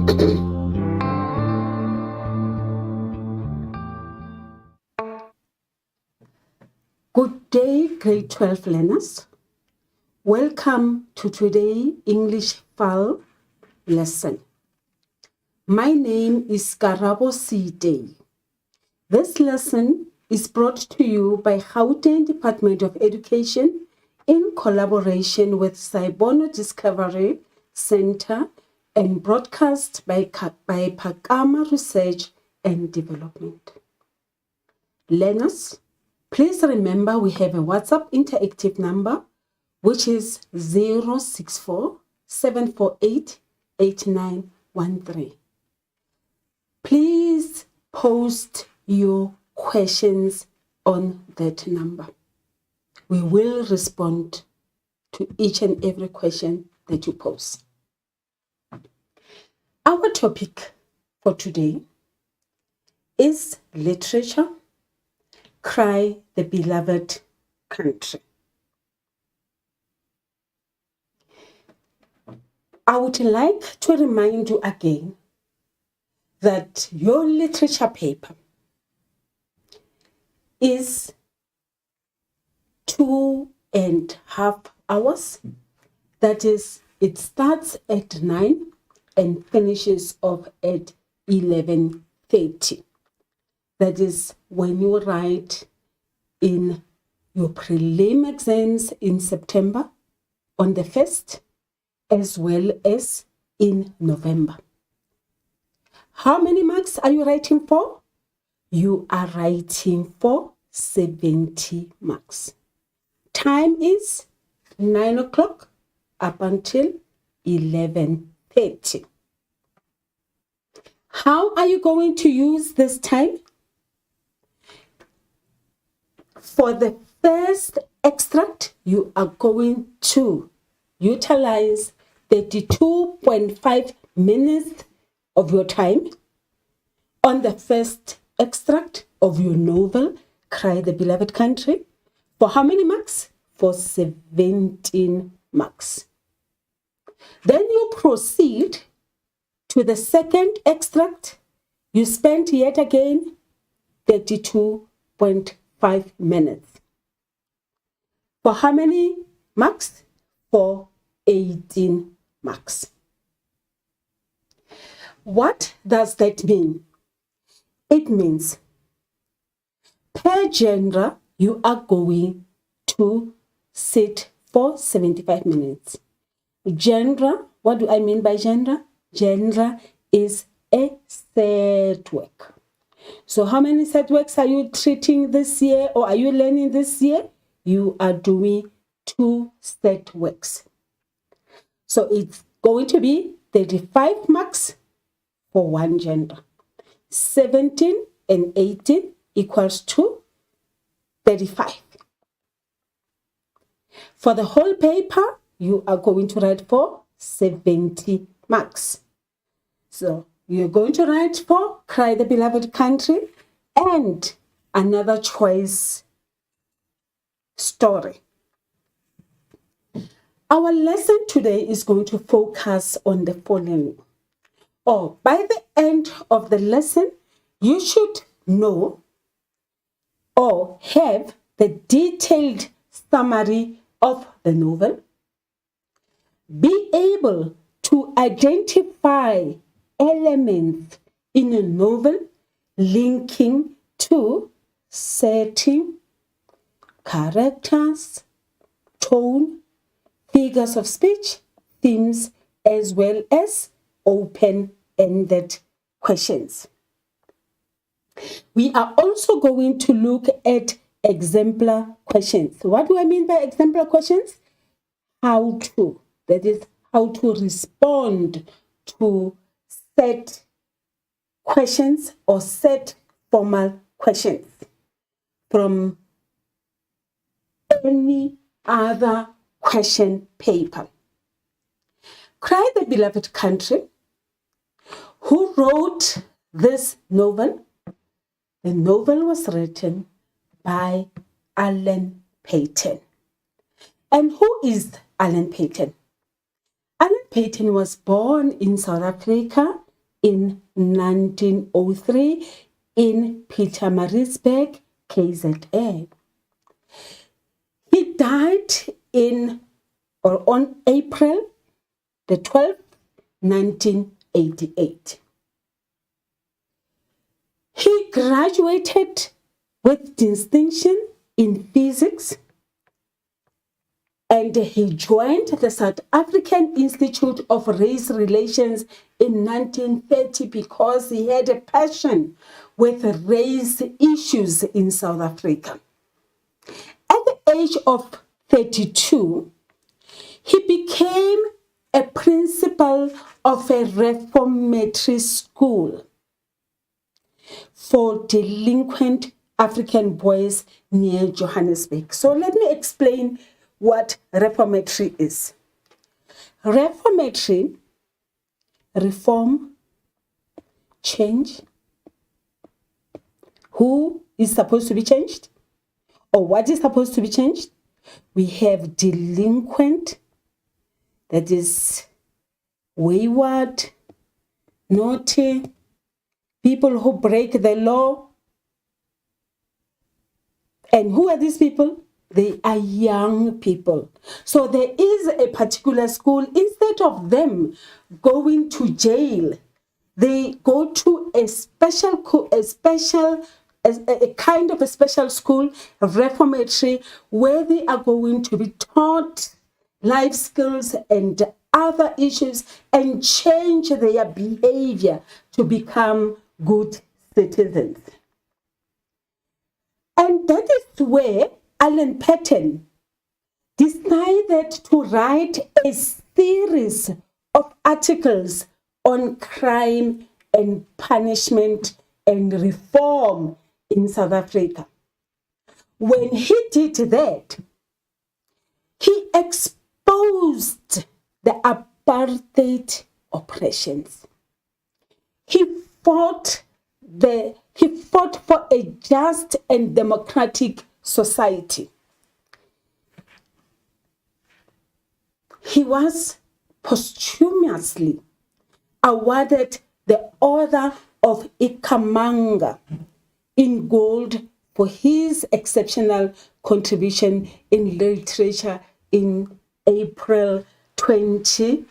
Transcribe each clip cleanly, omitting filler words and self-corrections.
Good day, grade 12 learners. Welcome to today's English Fal lesson. My name is Karabo Day. This lesson is brought to you by Gauteng Department of Education in collaboration with Saibono Discovery Center and broadcast by Pakama Research and Development. Learners, please remember we have a WhatsApp interactive number which is 064 748 8913. Please post your questions on that number. We will respond to each and every question that you post. Our topic for today is literature, Cry the Beloved Country. I would like to remind you again that your literature paper is 2.5 hours. That is, it starts at 9 and finishes off at 11:30. That is when you write in your prelim exams in September on the 1st, as well as in November. How many marks are you writing for? You are writing for 70 marks. Time is 9 o'clock up until 11:30. How are you going to use this time? For the first extract, you are going to utilize 32.5 minutes of your time on the first extract of your novel, Cry the Beloved Country. For how many marks? For 17 marks. Then you proceed to the second extract. You spend yet again 32.5 minutes. For how many marks? For 18 marks. What does that mean? It means per genre you are going to sit for 75 minutes. Genre, what do I mean by genre? Genre is a set work. So how many set works are you treating this year, or are you learning this year? You are doing 2 set works. So it's going to be 35 marks for one genre. 17 and 18 equals to 35. For the whole paper, you are going to write for 70 marks. So you're going to write for Cry the Beloved Country and another choice story. Our lesson today is going to focus on the following. By the end of the lesson, you should know or have the detailed summary of the novel. Be able to identify elements in a novel linking to setting, characters, tone, figures of speech, themes, as well as open-ended questions. We are also going to look at exemplar questions. What do I mean by exemplar questions? That is how to respond to set questions or set formal questions from any other question paper. Cry the Beloved Country. Who wrote this novel? The novel was written by Alan Paton. And who is Alan Paton? Alan Paton was born in South Africa in 1903 in Pietermaritzburg, KZN. He died on April the 12th, 1988. He graduated with distinction in physics, and he joined the South African Institute of Race Relations in 1930 because he had a passion with race issues in South Africa. At the age of 32, he became a principal of a reformatory school for delinquent African boys near Johannesburg. So let me explain what reformatory is. Reformatory, reform, change. Who is supposed to be changed? Or what is supposed to be changed? We have delinquent, that is wayward, naughty, people who break the law. And who are these people? They are young people. So there is a particular school, instead of them going to jail, they go to a kind of a special school, a reformatory, where they are going to be taught life skills and other issues and change their behavior to become good citizens. And that is where Alan Paton decided to write a series of articles on crime and punishment and reform in South Africa. When he did that, he exposed the apartheid oppressions. He fought for a just and democratic society. He was posthumously awarded the Order of Ikhamanga in gold for his exceptional contribution in literature in April 20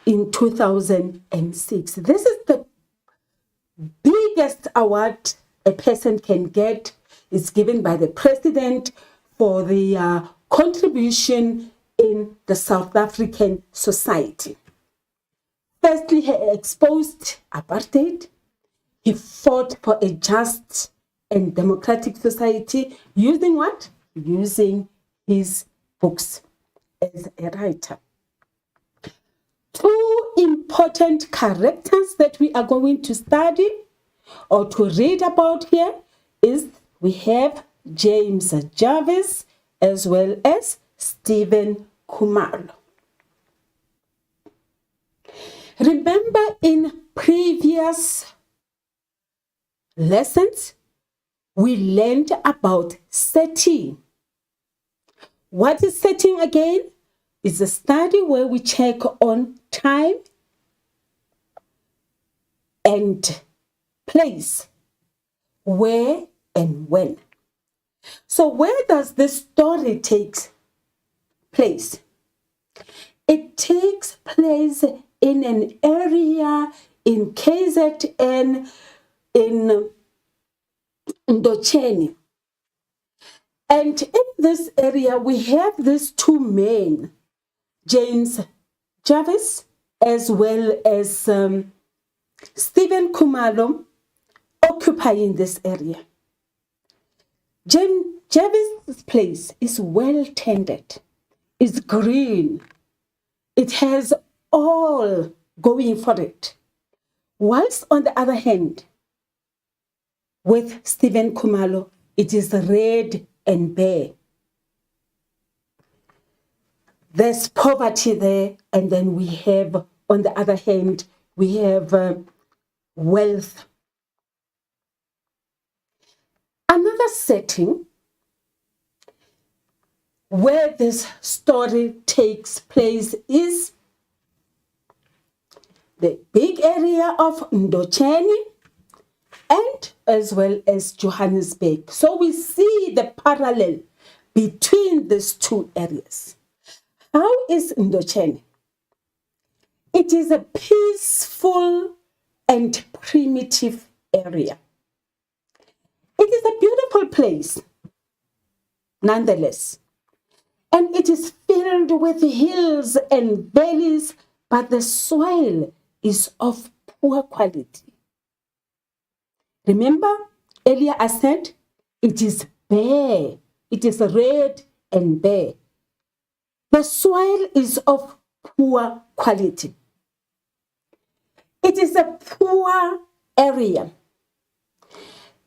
in 2006. This is the biggest award a person can get. Is given by the president for the contribution in the South African society. Firstly, he exposed apartheid. He fought for a just and democratic society using what? Using his books as a writer. Two important characters that we are going to study or to read about here is we have James Jarvis as well as Stephen Khumalo. Remember in previous lessons, we learned about setting. What is setting again? It's a study where we check on time and place, where and when. So where does this story take place? It takes place in an area in KZN, in Ndocheni. And in this area, we have these two men, James Jarvis, as well as Stephen Khumalo, occupying this area. Jarvis' place is well tended, it's green, it has all going for it. Whilst on the other hand, with Stephen Khumalo, it is red and bare. There's poverty there, and then we have, on the other hand, we have wealth. Another setting where this story takes place is the big area of Ndocheni and as well as Johannesburg. So we see the parallel between these two areas. How is Ndocheni? It is a peaceful and primitive area. It is a beautiful place, nonetheless. And it is filled with hills and valleys, but the soil is of poor quality. Remember, earlier I said it is bare. It is red and bare. The soil is of poor quality. It is a poor area.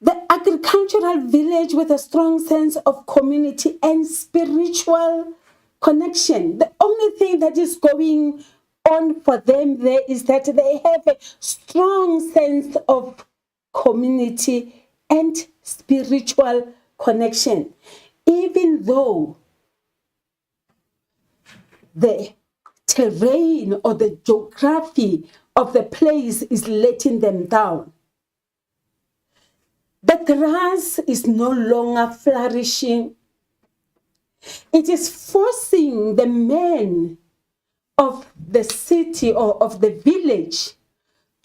The agricultural village with a strong sense of community and spiritual connection. The only thing that is going on for them there is that they have a strong sense of community and spiritual connection, even though the terrain or the geography of the place is letting them down. The grass is no longer flourishing. It is forcing the men of the city or of the village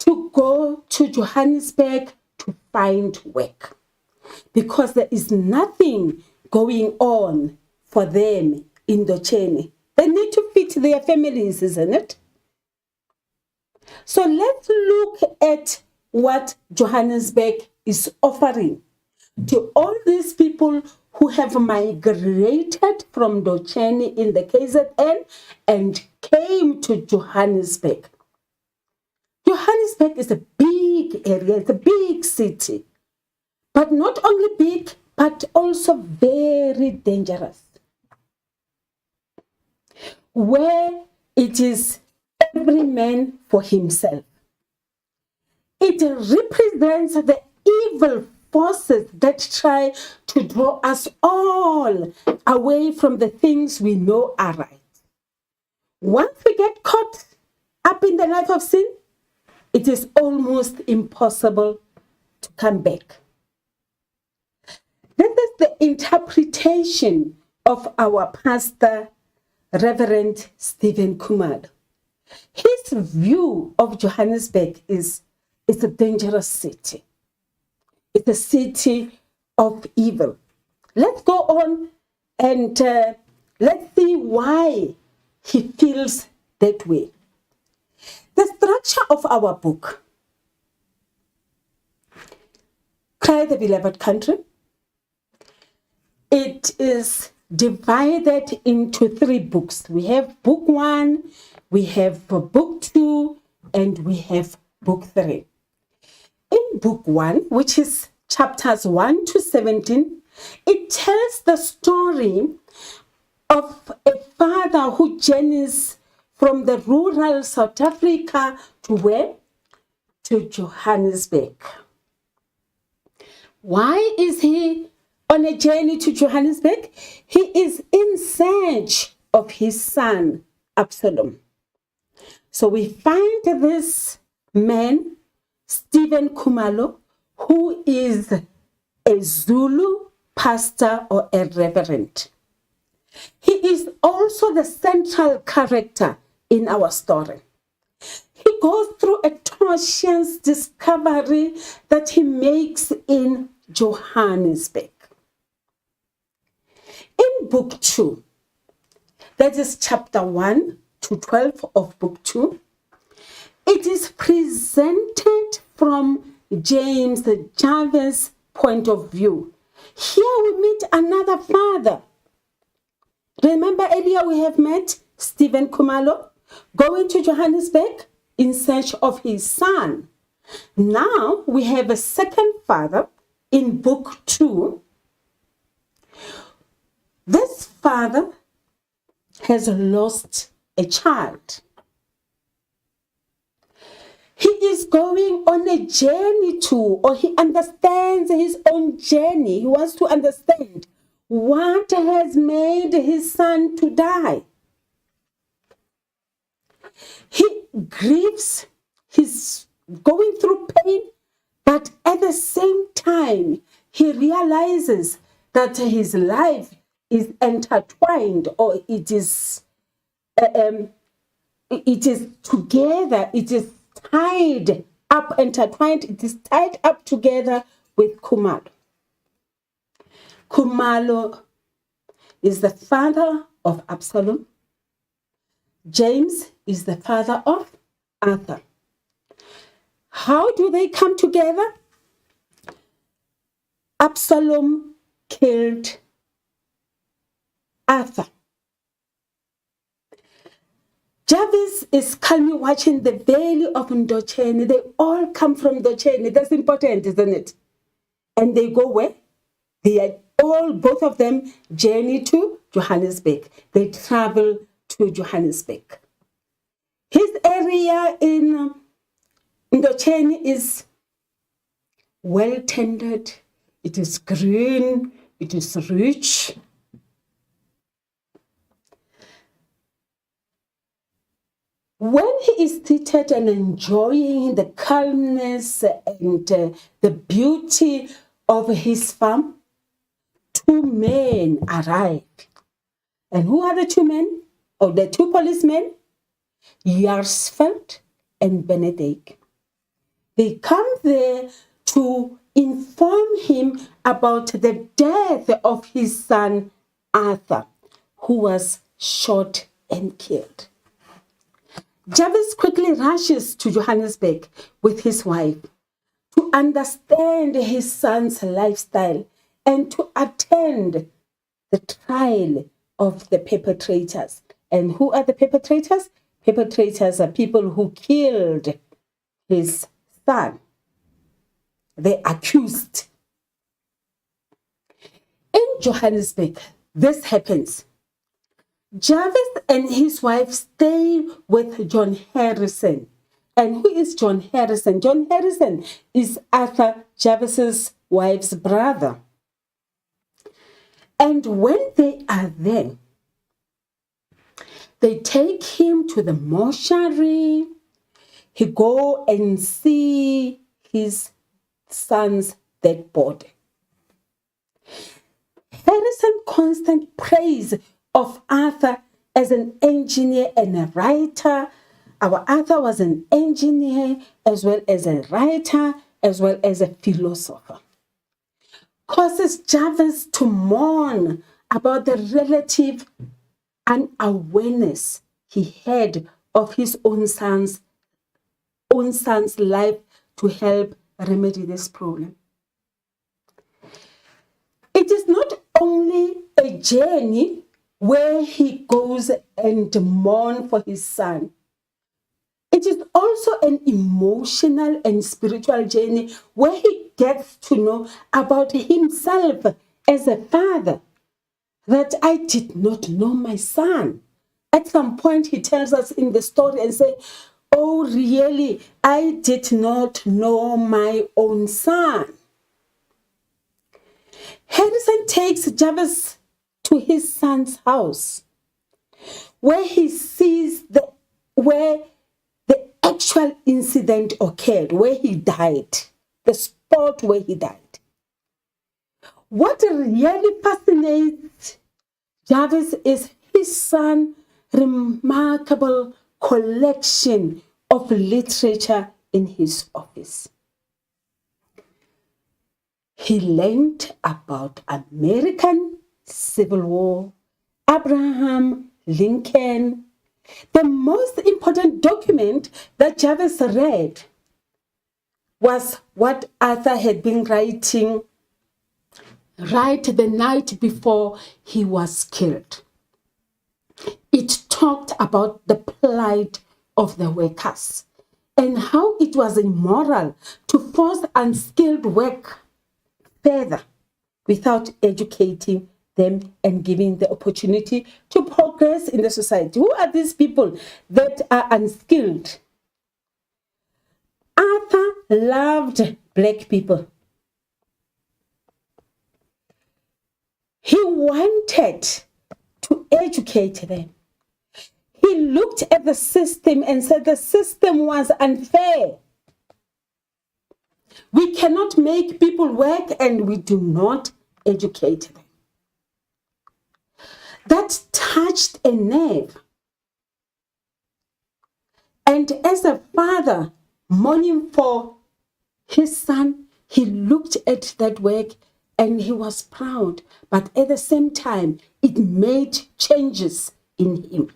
to go to Johannesburg to find work, because there is nothing going on for them in Ndocheni. They need to feed their families, isn't it? So let's look at what Johannesburg is offering to all these people who have migrated from Ndocheni in the KZN and came to Johannesburg. Johannesburg is a big area, it's a big city, but not only big, but also very dangerous, where it is every man for himself. It represents the evil forces that try to draw us all away from the things we know are right. Once we get caught up in the life of sin, it is almost impossible to come back. This is the interpretation of our pastor, Reverend Stephen Khumalo. His view of Johannesburg is it's a dangerous city. It's a city of evil. Let's go on and let's see why he feels that way. The structure of our book, Cry the Beloved Country, it is divided into 3 books. We have book 1, we have book 2, and we have book 3. In book 1, which is chapters 1 to 17, it tells the story of a father who journeys from the rural South Africa to where? To Johannesburg. Why is he on a journey to Johannesburg? He is in search of his son, Absalom. So we find this man, Stephen Khumalo, who is a Zulu pastor or a reverend. He is also the central character in our story. He goes through a tortuous discovery that he makes in Johannesburg. In book 2, that is chapter 1 to 12 of book 2, it is presented from James Jarvis' point of view. Here we meet another father. Remember earlier we have met Stephen Khumalo going to Johannesburg in search of his son. Now we have a second father in book 2. This father has lost a child. He is going on a journey or he understands his own journey. He wants to understand what has made his son to die. He grieves he's going through pain, but at the same time, he realizes that his life is intertwined, or it is together, it is tied up, intertwined, it is tied up together with Khumalo. Khumalo is the father of Absalom. James is the father of Arthur. How do they come together? Absalom killed Arthur. Jarvis is calmly watching the valley of Ndocheni. They all come from Ndocheni. That's important, isn't it? And they go where? They are all, both of them, journey to Johannesburg. They travel to Johannesburg. His area in Ndocheni is well tended. It is green. It is rich. When he is seated and enjoying the calmness and the beauty of his farm, two men arrive. And who are the two men? Or the two policemen? Jarsveld and Benedict. They come there to inform him about the death of his son Arthur, who was shot and killed. Jarvis quickly rushes to Johannesburg with his wife to understand his son's lifestyle and to attend the trial of the perpetrators. And who are the perpetrators? Perpetrators are people who killed his son. The accused. In Johannesburg, this happens. Jarvis and his wife stay with John Harrison. And who is John Harrison? John Harrison is Arthur Jarvis's wife's brother. And when they are there, they take him to the mortuary. He go and see his son's dead body. Harrison constant praise of Arthur as an engineer and a writer. Our Arthur was an engineer as well as a writer, as well as a philosopher. Causes Jarvis to mourn about the relative unawareness he had of his own son's life to help remedy this problem. It is not only a journey where he goes and mourns for his son. It is also an emotional and spiritual journey where he gets to know about himself as a father, that I did not know my son. At some point, he tells us in the story and say, oh, really, I did not know my own son. Harrison takes Jarvis to his son's house, where he sees where the actual incident occurred, where he died, the spot where he died. What really fascinates Jarvis is his son's remarkable collection of literature in his office. He learned about American Civil War, Abraham Lincoln. The most important document that Jarvis read was what Arthur had been writing right the night before he was killed. It talked about the plight of the workers and how it was immoral to force unskilled work further without educating them and giving the opportunity to progress in the society. Who are these people that are unskilled? Arthur loved black people. He wanted to educate them. He He looked at the system and said the system was unfair. We cannot make people work and we do not educate them. That touched a nerve. And as a father mourning for his son, he looked at that work and he was proud. But at the same time, it made changes in him.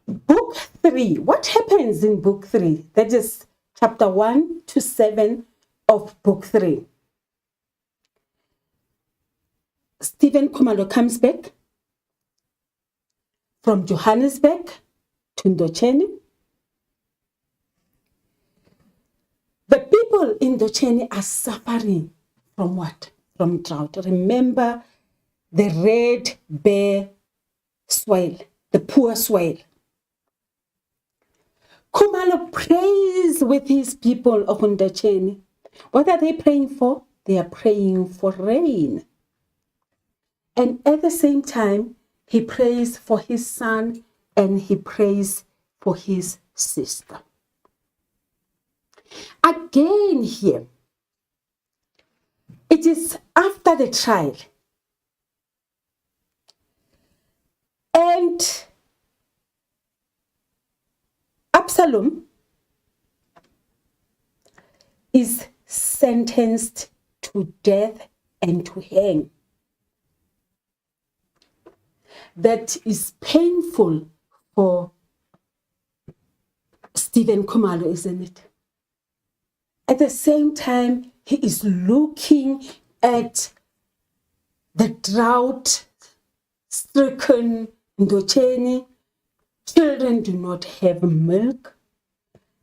Book 3. What happens in book 3? That is chapter 1 to 7 of book 3. Stephen Khumalo comes back from Johannesburg to Ndocheni. The people in Ndocheni are suffering from what? From drought. Remember the red bare soil, the poor soil. Khumalo prays with his people of Ndocheni. What are they praying for? They are praying for rain. And at the same time, he prays for his son and he prays for his sister. Again here, it is after the trial. And Absalom is sentenced to death and to hang. That is painful for Stephen Khumalo, isn't it? At the same time, he is looking at the drought-stricken Ndocheni. Children do not have milk.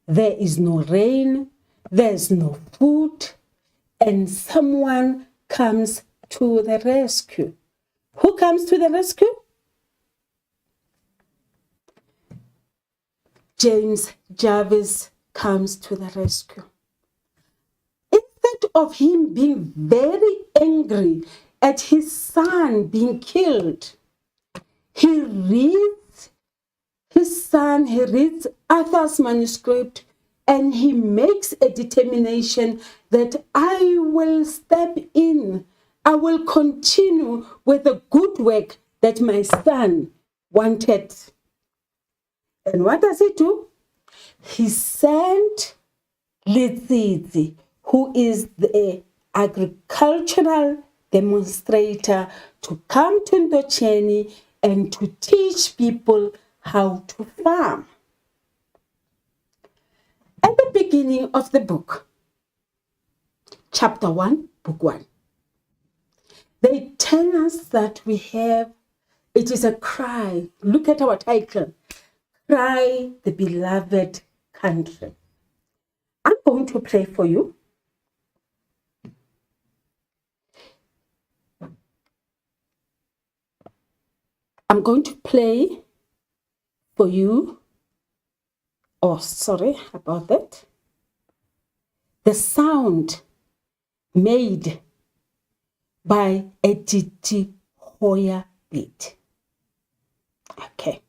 There is no rain. There's no food. And someone comes to the rescue. Who comes to the rescue? James Jarvis comes to the rescue. Instead of him being very angry at his son being killed, he reads Arthur's manuscript and he makes a determination that I will step in. I will continue with the good work that my son wanted. And what does he do? He sent Litsitsi, who is the agricultural demonstrator, to come to Ndocheni and to teach people how to farm. At the beginning of the book, chapter 1, book 1, they tell us that it is a cry. Look at our title, Cry the Beloved Country. I'm going to play for you. I'm going to play for you. Oh, sorry about that. The sound made by a Titi Hoya beat. Okay.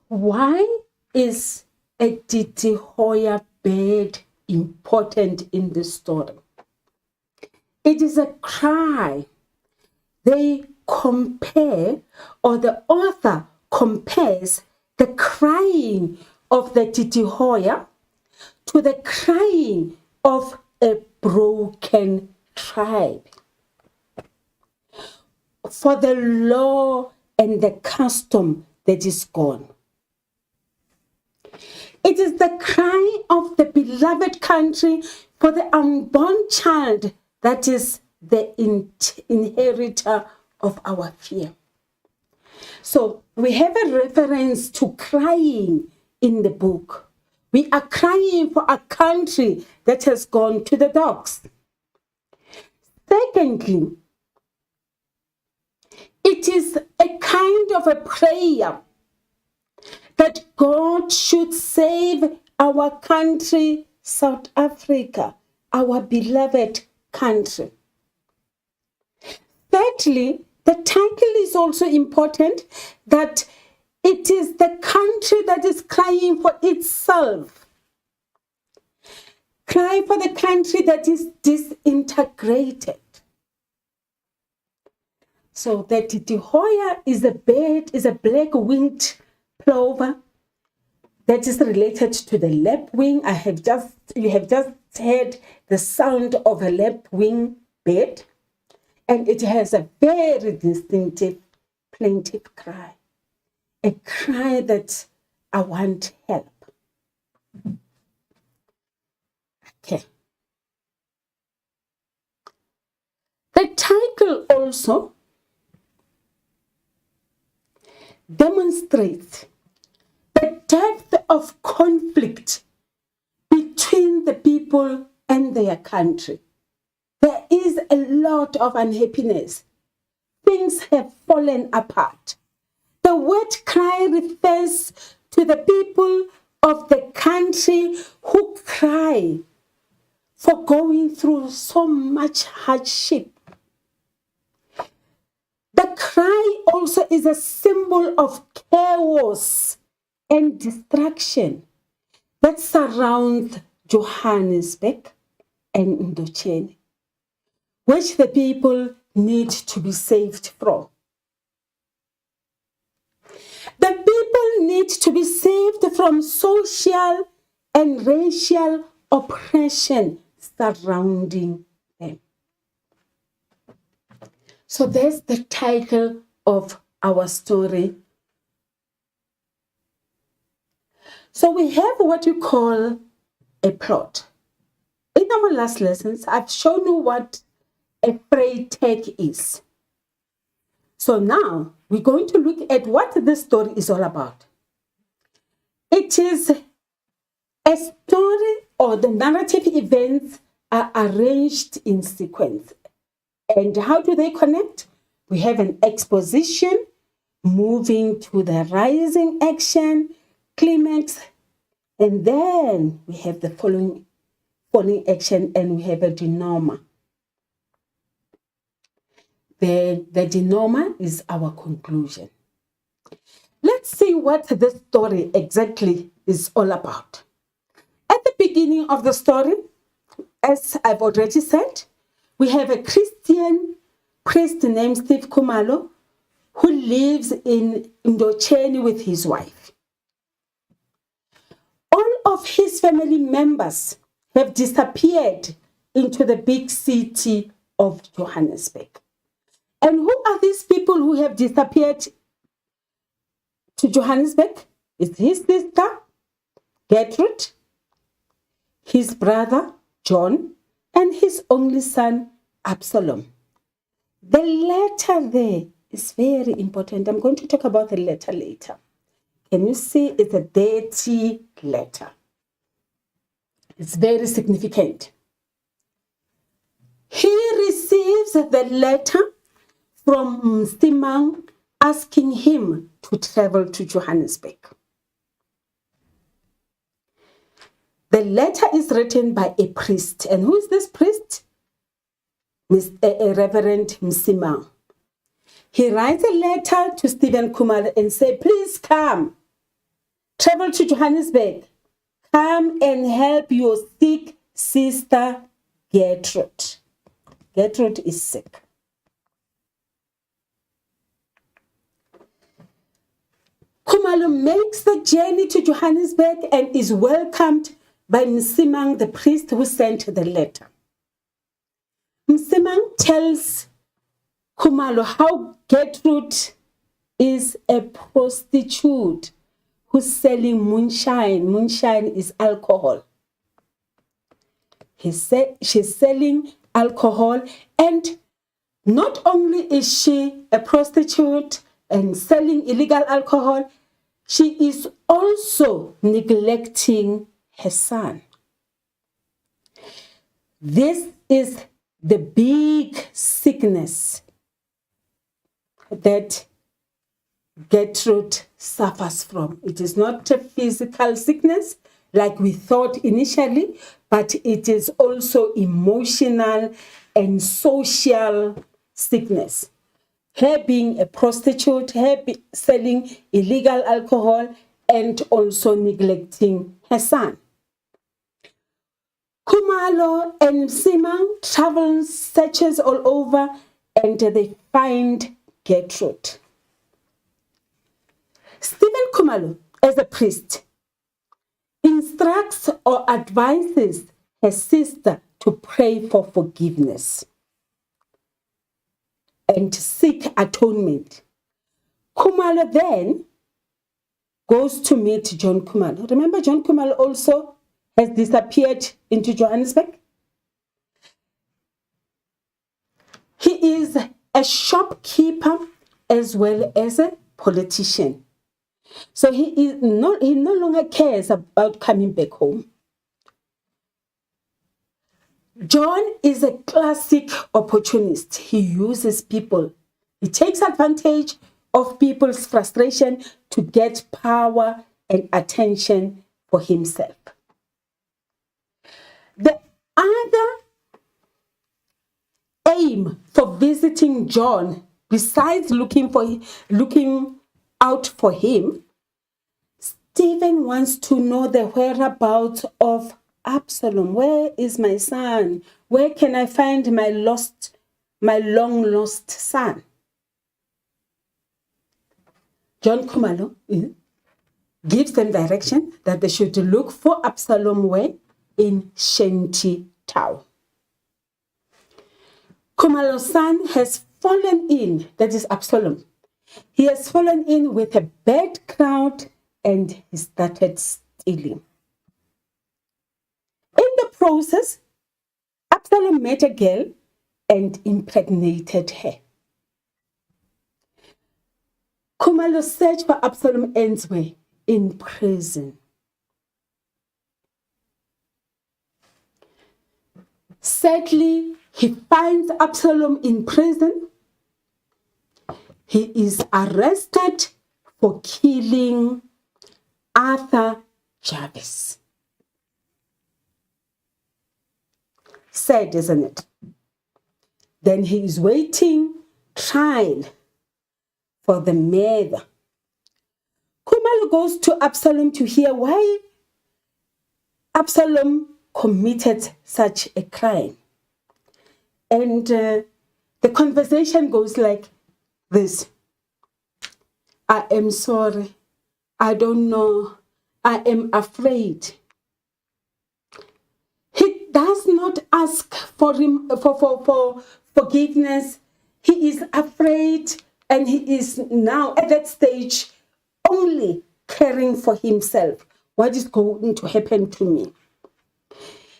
Why is a Titi Hoya bird important in this story. It is a cry. They compare, or the author compares, the crying of the Titihoya to the crying of a broken tribe for the law and the custom that is gone. It is the cry of the beloved country for the unborn child that is the inheritor of our fear. So we have a reference to crying in the book. We are crying for a country that has gone to the dogs. Secondly, it is a kind of a prayer that God should save our country, South Africa, our beloved country. Thirdly, the title is also important, that it is the country that is crying for itself. Cry for the country that is disintegrated. So the Titihoya is a bird, is a black-winged plover that is related to the lapwing. You have just heard the sound of a lapwing bird, and it has a very distinctive, plaintive cry. A cry that I want help. Okay. The title also demonstrates the depth of conflict between the people and their country. There is a lot of unhappiness. Things have fallen apart. The word cry refers to the people of the country who cry for going through so much hardship. The cry also is a symbol of chaos and destruction that surrounds Johannesburg and Indochina, which the people need to be saved from. The people need to be saved from social and racial oppression surrounding them. So that's the title of our story. So we have what we call a plot. In our last lessons, I've shown you what a freight tag is. So now we're going to look at what this story is all about. It is a story, or the narrative events are arranged in sequence. And how do they connect? We have an exposition moving to the rising action, climax, and then we have the following action, and we have a denouement. The denouement is our conclusion. Let's see what this story exactly is all about. At the beginning of the story, as I've already said, we have a Christian priest named Steve Kumalo who lives in Indochina with his wife. All of his family members have disappeared into the big city of Johannesburg. And who are these people who have disappeared to Johannesburg? It's his sister, Gertrude, his brother, John, and his only son, Absalom. The letter there is very important. I'm going to talk about the letter later. Can you see? It's a dirty letter. It's very significant. He receives the letter from Msimang asking him to travel to Johannesburg. The letter is written by a priest. And who is this priest? Reverend Msimang. He writes a letter to Stephen Kumalo and says, please come, travel to Johannesburg, come and help your sick Sister Gertrude. Gertrude is sick. Khumalo makes the journey to Johannesburg and is welcomed by Msimang, the priest who sent the letter. Msimang tells Khumalo how Gertrude is a prostitute who's selling moonshine. Moonshine is alcohol. She's selling alcohol, and not only is she a prostitute and selling illegal alcohol, she is also neglecting her son. This is the big sickness that Gertrude suffers from. It is not a physical sickness like we thought initially, but it is also emotional and social sickness. Her being a prostitute, her selling illegal alcohol, and also neglecting her son. Khumalo and Msimang travel, searches all over, and they find Gertrude. Stephen Khumalo, as a priest, instructs or advises her sister to pray for forgiveness and seek atonement. Khumalo then goes to meet John Khumalo. Remember, John Khumalo also has disappeared into Johannesburg. He is a shopkeeper as well as a politician. So he no longer cares about coming back home. John is a classic opportunist. He uses people. He takes advantage of people's frustration to get power and attention for himself. The other aim for visiting John, besides looking out for him, Stephen wants to know the whereabouts of Absalom. Where is my son? Where can I find my long lost son? John Khumalo gives them direction that they should look for Absalom where? In Shanty Town. Khumalo's son has fallen in, that is Absalom. He has fallen in with a bad crowd and he started stealing. In the process, Absalom met a girl and impregnated her. Khumalo's search for Absalom ends where? In prison. Sadly, he finds Absalom in prison. He is arrested for killing Arthur Jarvis. Sad, isn't it? Then he is waiting trial for the murder. Khumalo goes to Absalom to hear why Absalom committed such a crime. And the conversation goes like this. I am sorry. I don't know. I am afraid. He does not ask for forgiveness. He is afraid, and he is now at that stage only caring for himself. What is going to happen to me?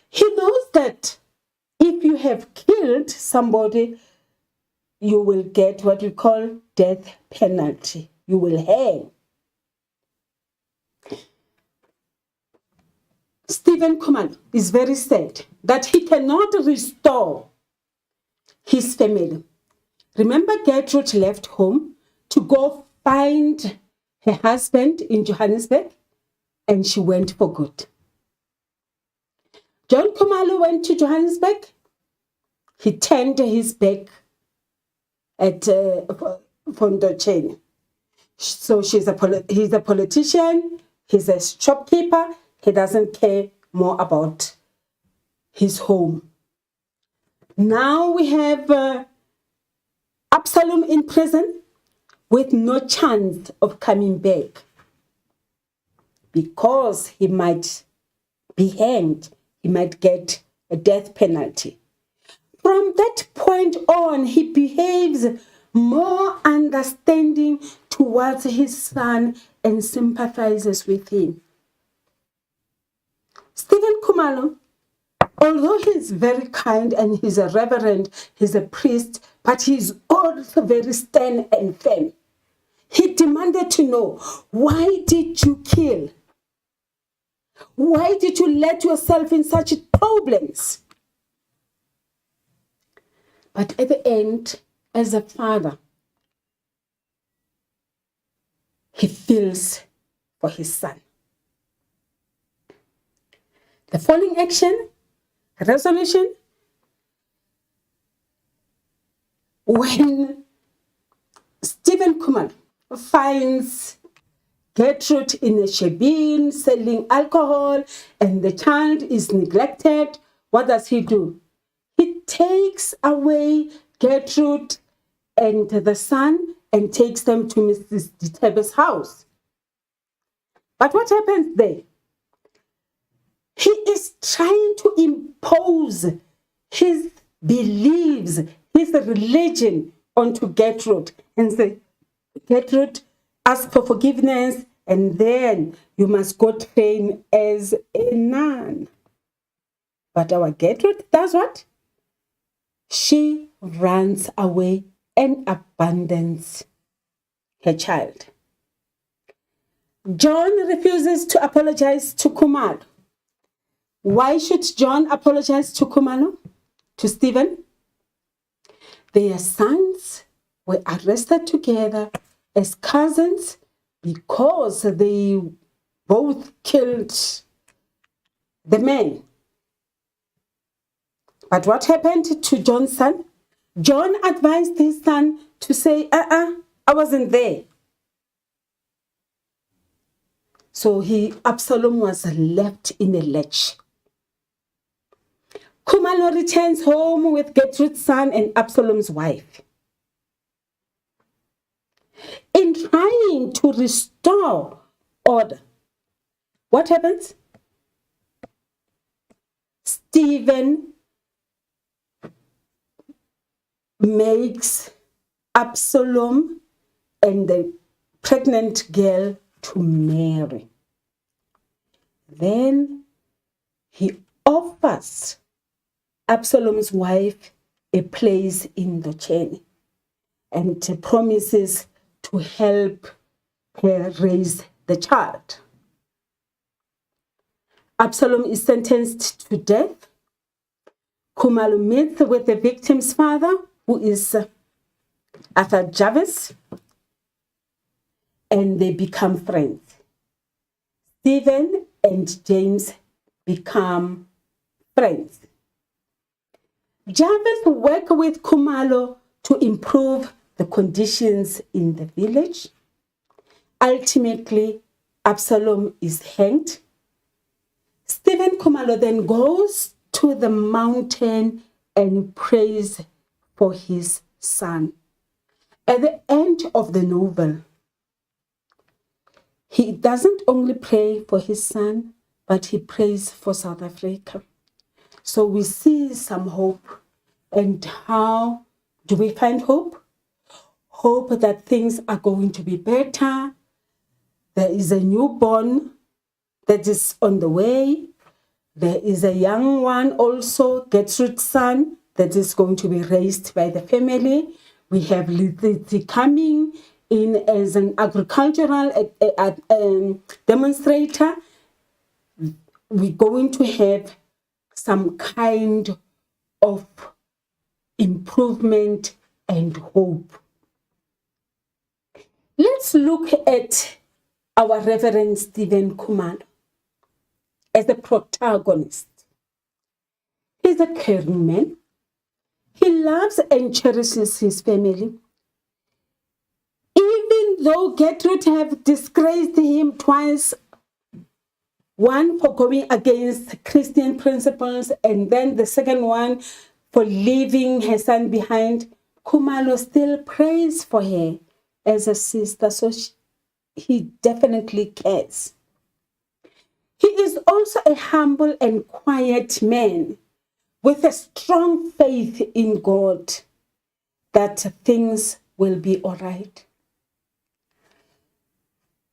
He knows that if you have killed somebody, you will get what we call death penalty. You will hang. Stephen Khumalo is very sad that he cannot restore his family. Remember, Gertrude left home to go find her husband in Johannesburg, and she went for good. John Khumalo went to Johannesburg. He turned his back at Fondochen. So he's a politician. He's a shopkeeper. He doesn't care more about his home. Now we have Absalom in prison with no chance of coming back because he might be hanged. He might get a death penalty. From that point on, he behaves more understanding towards his son and sympathizes with him. Stephen Khumalo, although he's very kind and he's a reverend, he's a priest, but he's also very stern and firm. He demanded to know, why did you kill? Why did you let yourself in such problems? But at the end, as a father, he feels for his son. The following action, resolution, when Stephen Khumalo finds Gertrude in a shebeen selling alcohol and the child is neglected, what does he do? He takes away Gertrude and the son and takes them to Mrs. Ditebe's house. But what happens there? He is trying to impose his beliefs, his religion onto Gertrude and say, Gertrude, ask for forgiveness and then you must go train as a nun. But our Gertrude does what? She runs away and abandons her child. John refuses to apologize to Khumalo. Why should John apologize to Khumalo? To Stephen? Their sons were arrested together as cousins because they both killed the man. But what happened to John's son? John advised his son to say, I wasn't there. So Absalom was left in a lurch. Khumalo returns home with Gertrude's son and Absalom's wife. In trying to restore order, what happens? Stephen makes Absalom and the pregnant girl to marry. Then he offers Absalom's wife a place in the journey and promises to help her raise the child. Absalom is sentenced to death. Khumalo meets with the victim's father, who is Arthur Jarvis, and they become friends. Stephen and James become friends. Jarvis works with Khumalo to improve the conditions in the village. Ultimately, Absalom is hanged. Stephen Khumalo then goes to the mountain and prays for his son. At the end of the novel, he doesn't only pray for his son, but he prays for South Africa. So we see some hope. And how do we find hope? Hope that things are going to be better. There is a newborn that is on the way. There is a young one also, Gertrude's son, that is going to be raised by the family. We have Lizzie coming in as an agricultural demonstrator. We're going to have some kind of improvement and hope. Let's look at our Reverend Stephen Khumalo as the protagonist. He's a caring man. He loves and cherishes his family. Even though Gertrude have disgraced him twice one for going against Christian principles, and then the second one for leaving her son behind, Khumalo still prays for her as a sister, so he definitely cares. He is also a humble and quiet man with a strong faith in God that things will be all right.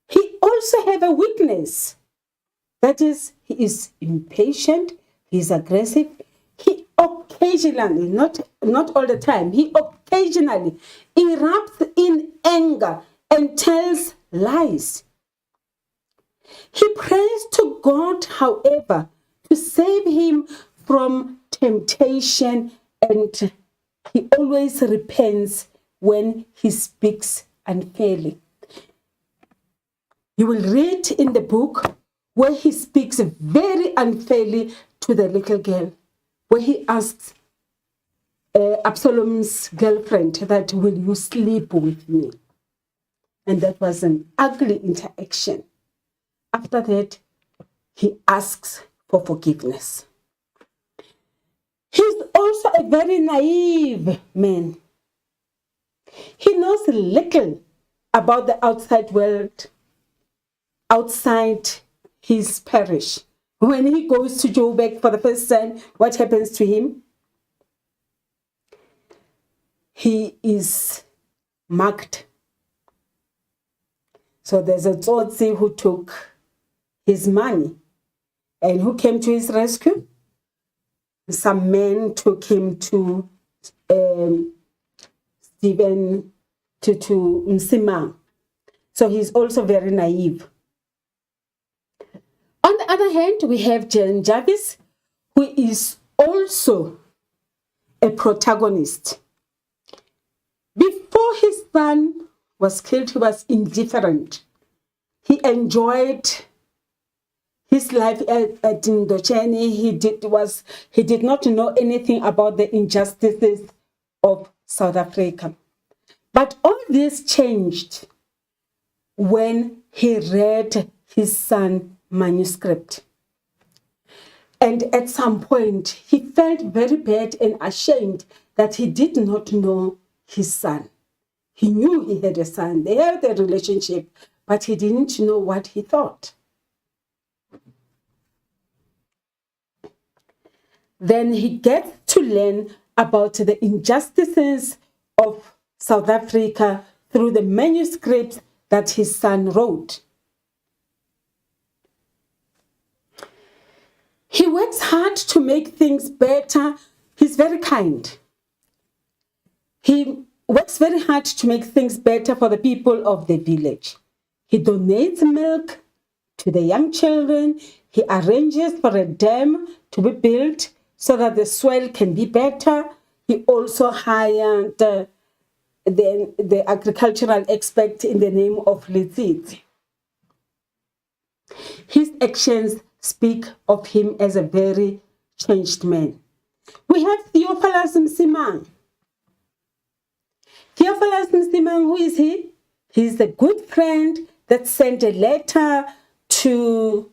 He also has a weakness. That is, he is impatient, he is aggressive. He occasionally, not all the time, he occasionally erupts in anger and tells lies. He prays to God, however, to save him from temptation, and he always repents when he speaks unfairly. You will read in the book where he speaks very unfairly to the little girl, where he asks Absalom's girlfriend that, will you sleep with me? And that was an ugly interaction. After that, he asks for forgiveness. He's also a very naive man. He knows little about the outside world, outside his parish. When he goes to Joburg for the first time, what happens to him? He is marked. So there's a Tsotsi who took his money. And who came to his rescue? Some men took him to Stephen, to Msima. So he's also very naive. On the other hand, we have Jan Jarvis, who is also a protagonist. Before his son was killed, he was indifferent. He enjoyed his life at Indocheni. He did not know anything about the injustices of South Africa. But all this changed when he read his son's manuscript. And at some point, he felt very bad and ashamed that he did not know his son. He knew he had a son. They had a relationship, but he didn't know what he thought. Then he gets to learn about the injustices of South Africa through the manuscripts that his son wrote. He works hard to make things better. He's very kind. He works very hard to make things better for the people of the village. He donates milk to the young children. He arranges for a dam to be built so that the soil can be better. He also hired the agricultural expert in the name of Lizit. His actions speak of him as a very changed man. We have Theophilus Msimang. Theophilus Msimang, who is he? He's the good friend that sent a letter to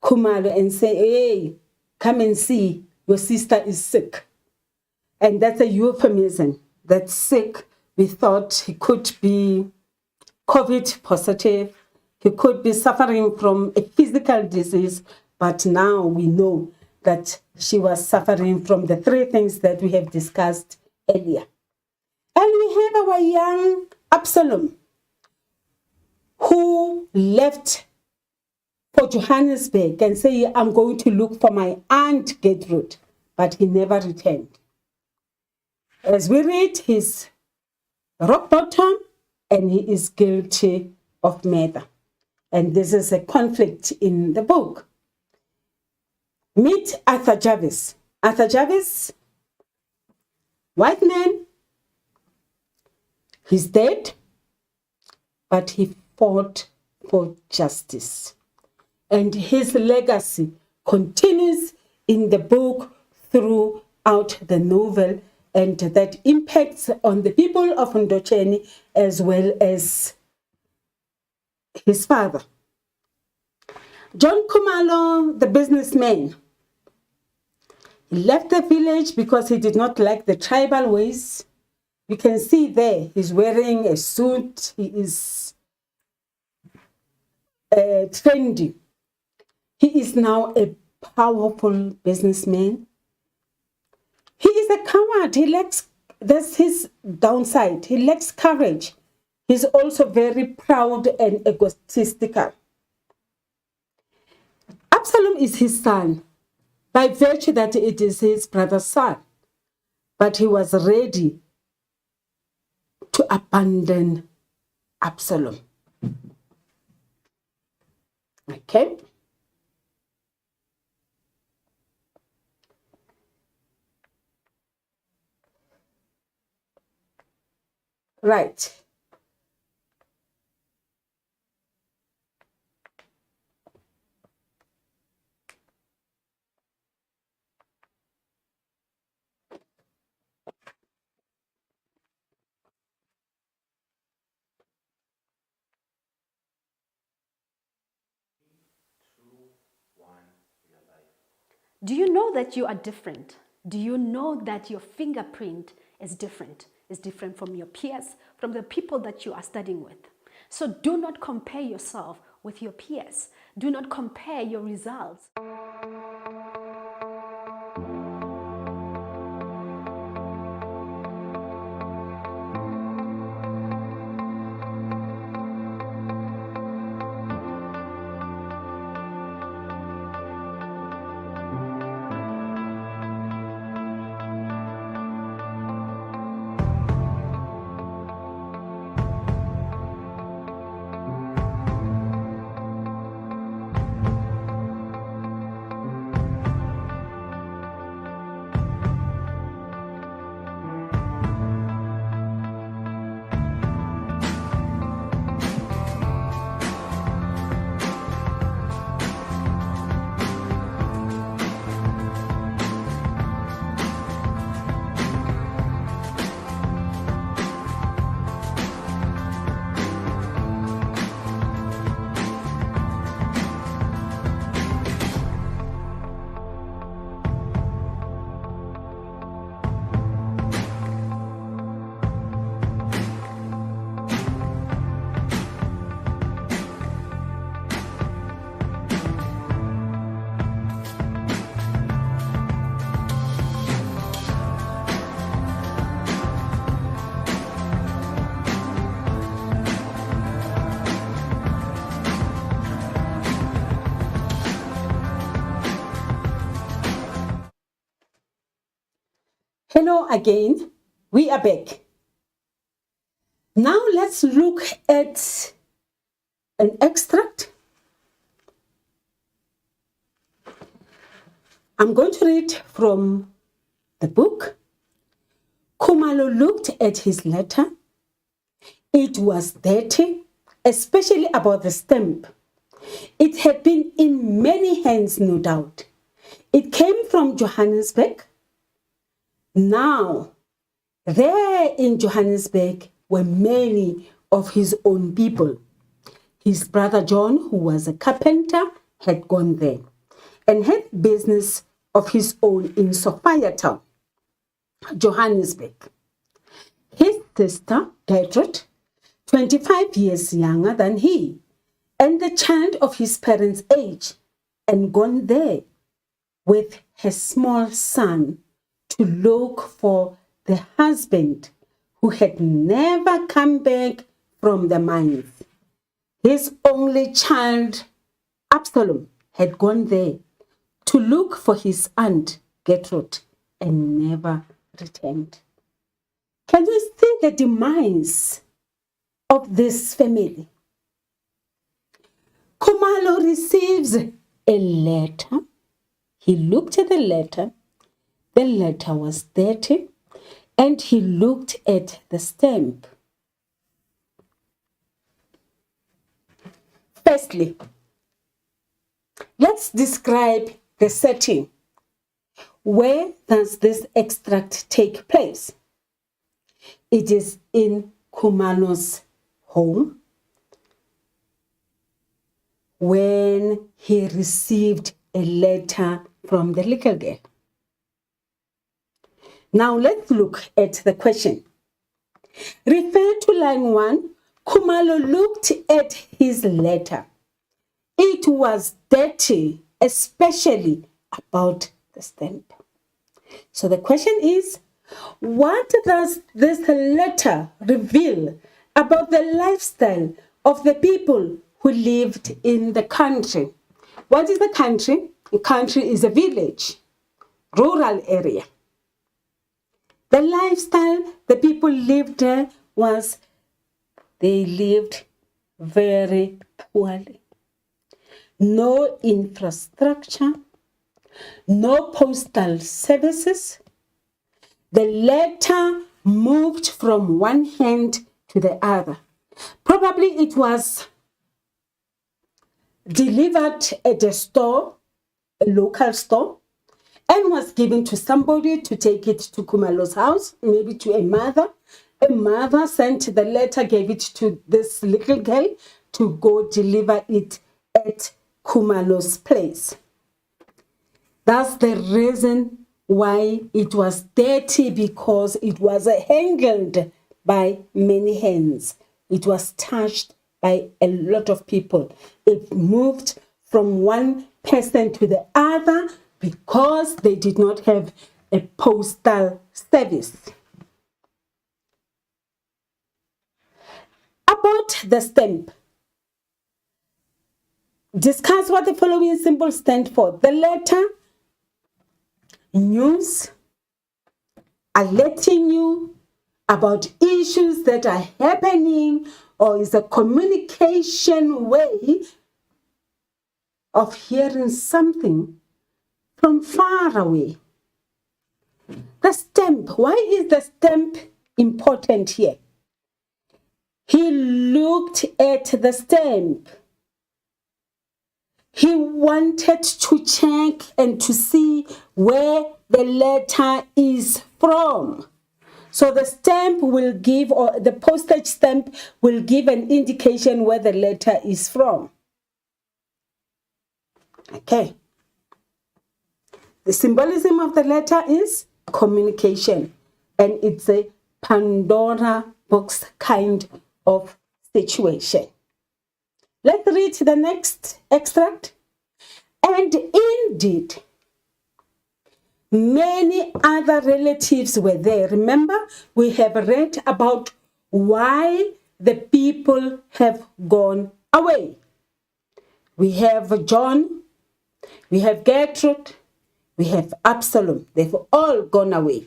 Khumalo and say, hey, come and see, your sister is sick. And that's a euphemism. That's sick. We thought he could be COVID positive. He could be suffering from a physical disease. But now we know that she was suffering from the three things that we have discussed earlier. And we have our young Absalom, who left for Johannesburg and said, I'm going to look for my aunt Gertrude, but he never returned. As we read, he's rock bottom and he is guilty of murder. And this is a conflict in the book. Meet Arthur Jarvis. Arthur Jarvis, white man, he's dead, but he fought for justice. And his legacy continues in the book throughout the novel, and that impacts on the people of Ndocheni as well as his father. John Khumalo, the businessman, he left the village because he did not like the tribal ways. You can see there, he's wearing a suit. He is trendy. He is now a powerful businessman. He is a coward. That's his downside. He lacks courage. He's also very proud and egotistical. Absalom is his son, by virtue that it is his brother's son. But he was ready to abandon Absalom. Okay? Right. Do you know that you are different? Do you know that your fingerprint is different? It's different from your peers, from the people that you are studying with. So do not compare yourself with your peers. Do not compare your results. Hello again. We are back. Now let's look at an extract. I'm going to read from the book. Khumalo looked at his letter. It was dirty, especially about the stamp. It had been in many hands, no doubt. It came from Johannesburg. Now, there in Johannesburg were many of his own people. His brother John, who was a carpenter, had gone there and had business of his own in Sophiatown, Johannesburg. His sister, Gertrude, 25 years younger than he, and the child of his parents' age, and gone there with her small son to look for the husband who had never come back from the mines. His only child, Absalom, had gone there to look for his aunt, Gertrude, and never returned. Can you see the demise of this family? Khumalo receives a letter. He looked at the letter. The letter was dirty, and he looked at the stamp. Firstly, let's describe the setting. Where does this extract take place? It is in Khumalo's home, when he received a letter from the little girl. Now let's look at the question. Refer to line 1. Khumalo looked at his letter. It was dirty, especially about the stamp. So the question is, what does this letter reveal about the lifestyle of the people who lived in the country? What is the country? The country is a village, rural area. The lifestyle the people lived there was, they lived very poorly. No infrastructure, no postal services. The letter moved from one hand to the other. Probably it was delivered at a store, a local store, and was given to somebody to take it to Khumalo's house, maybe to a mother. A mother sent the letter, gave it to this little girl to go deliver it at Khumalo's place. That's the reason why it was dirty, because it was handled by many hands. It was touched by a lot of people. It moved from one person to the other because they did not have a postal service. About the stamp. Discuss what the following symbols stand for. The letter, news, alerting you about issues that are happening, or is a communication way of hearing something from far away. The stamp. Why is the stamp important here? He looked at the stamp. He wanted to check and to see where the letter is from. So the stamp will give, or the postage stamp will give an indication where the letter is from. Okay. The symbolism of the letter is communication, and it's a Pandora box kind of situation. Let's read the next extract. And indeed, many other relatives were there. Remember, we have read about why the people have gone away. We have John, we have Gertrude, we have Absalom. They've all gone away.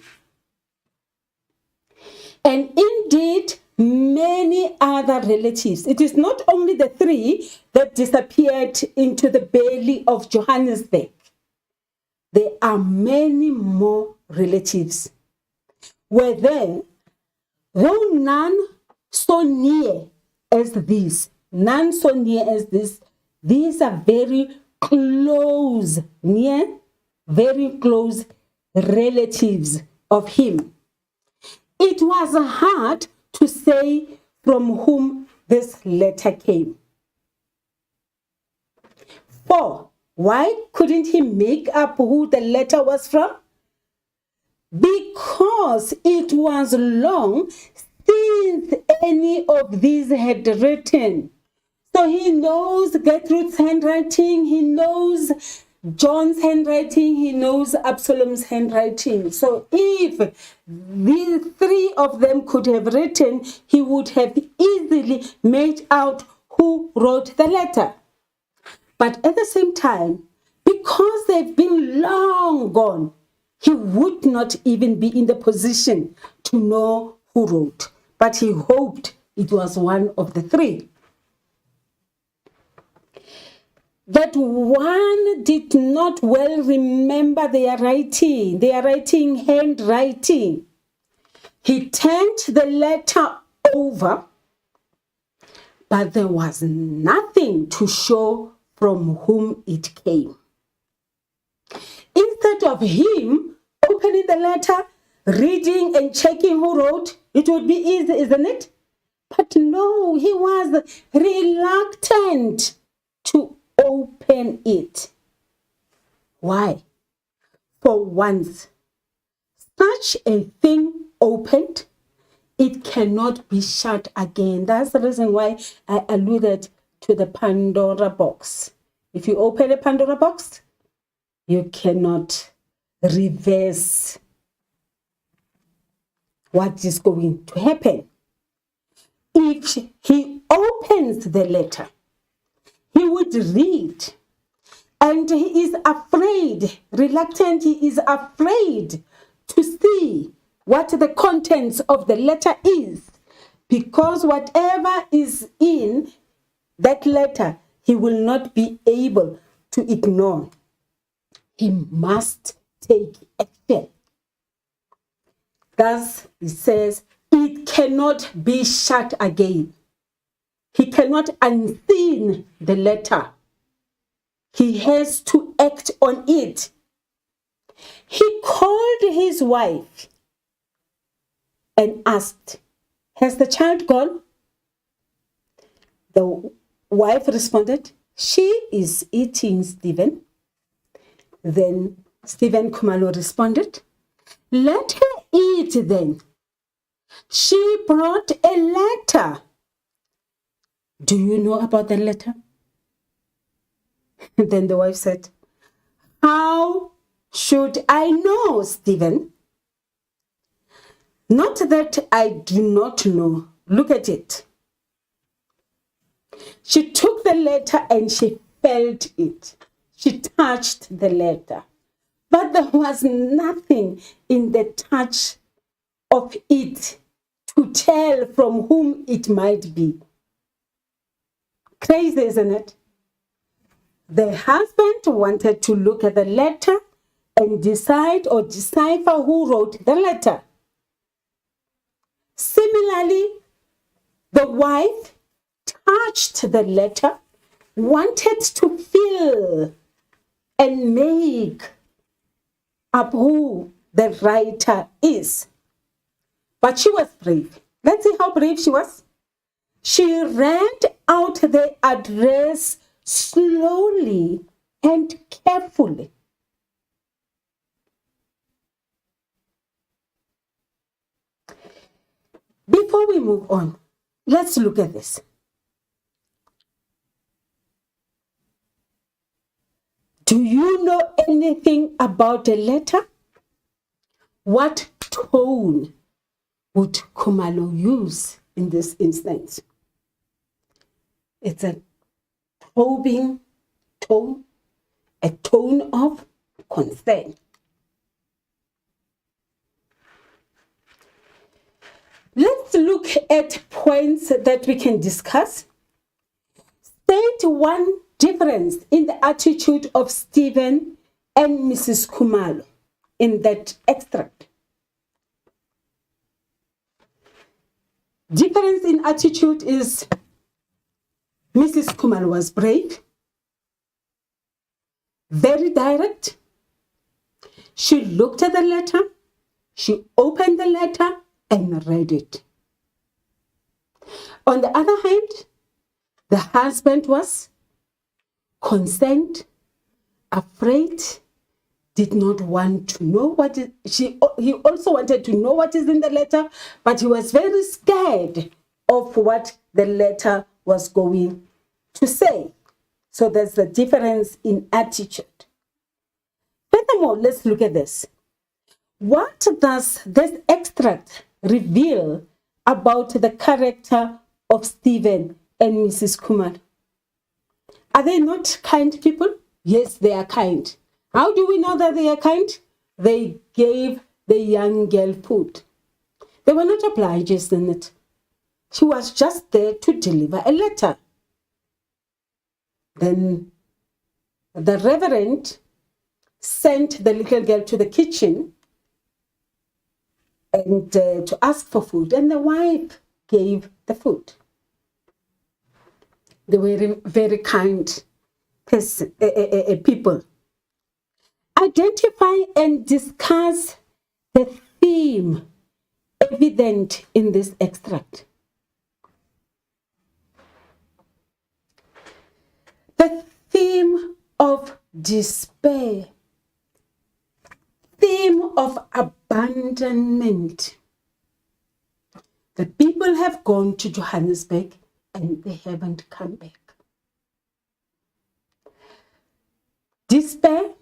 And indeed, many other relatives. It is not only the 3 that disappeared into the belly of Johannesburg. There are many more relatives were there, though none so near as these. None so near as this. These are very close, near, very close relatives of him. It was hard to say from whom this letter came. 4. Why couldn't he make up who the letter was from? Because it was long since any of these had written. So he knows Gertrude's handwriting, he knows John's handwriting, he knows Absalom's handwriting. So if these 3 of them could have written, he would have easily made out who wrote the letter. But at the same time, because they've been long gone, he would not even be in the position to know who wrote. But he hoped it was one of the 3. That one did not well remember their handwriting. He turned the letter over, but there was nothing to show from whom it came. Instead of him opening the letter, reading and checking who wrote, it would be easy, isn't it? But no, he was reluctant to open it. Why? For once such a thing opened, it cannot be shut again. That's the reason why I alluded to the Pandora box. If you open a Pandora box, you cannot reverse what is going to happen. If he opens the letter, he would read, and he is afraid, reluctant, he is afraid to see what the contents of the letter is, because whatever is in that letter, he will not be able to ignore. He must take action. Thus, he says, it cannot be shut again. He cannot unseen the letter. He has to act on it. He called his wife and asked, has the child gone? The wife responded, she is eating, Stephen. Then Stephen Khumalo responded, let her eat then. She brought a letter. Do you know about the letter? Then the wife said, how should I know, Stephen? Not that I do not know. Look at it. She took the letter and she felt it. She touched the letter. But there was nothing in the touch of it to tell from whom it might be. Crazy, isn't it? The husband wanted to look at the letter and decide or decipher who wrote the letter. Similarly, the wife touched the letter, wanted to feel and make up who the writer is. But she was brave. Let's see how brave she was. She read out the address slowly and carefully. Before we move on, let's look at this. Do you know anything about a letter? What tone would Khumalo use in this instance? It's a probing tone, a tone of concern. Let's look at points that we can discuss. State one difference in the attitude of Stephen and Mrs. Khumalo in that extract. Difference in attitude is Mrs. Khumalo was brave, very direct. She looked at the letter, she opened the letter and read it. On the other hand, the husband was concerned, afraid, did not want to know what he also wanted to know what is in the letter, but he was very scared of what the letter was going to say. So there's a difference in attitude. Furthermore, let's look at this. What does this extract reveal about the character of Stephen and Mrs. Khumalo? Are they not kind people? Yes, they are kind. How do we know that they are kind? They gave the young girl food. They were not obliged in it. She was just there to deliver a letter. Then the reverend sent the little girl to the kitchen and to ask for food, and the wife gave the food. They were very kind people. Identify and discuss the theme evident in this extract. The theme despair, theme of abandonment. The people have gone to Johannesburg and they haven't come back. Despair.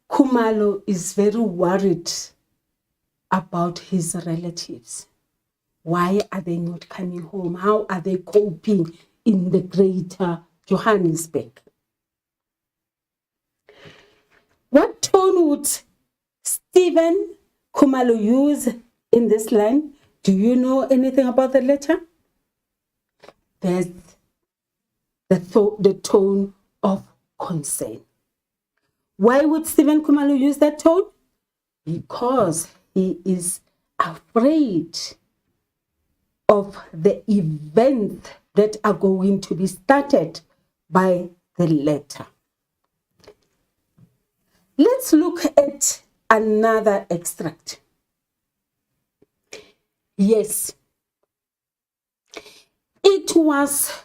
Khumalo is very worried about his relatives. Why are they not coming home? How are they coping in the greater Johannesburg? What tone would Stephen Khumalo use in this line? Do you know anything about the letter? There's the tone of concern. Why would Stephen Khumalo use that tone? Because he is afraid of the events that are going to be started by the letter. Let's look at another extract. Yes, it was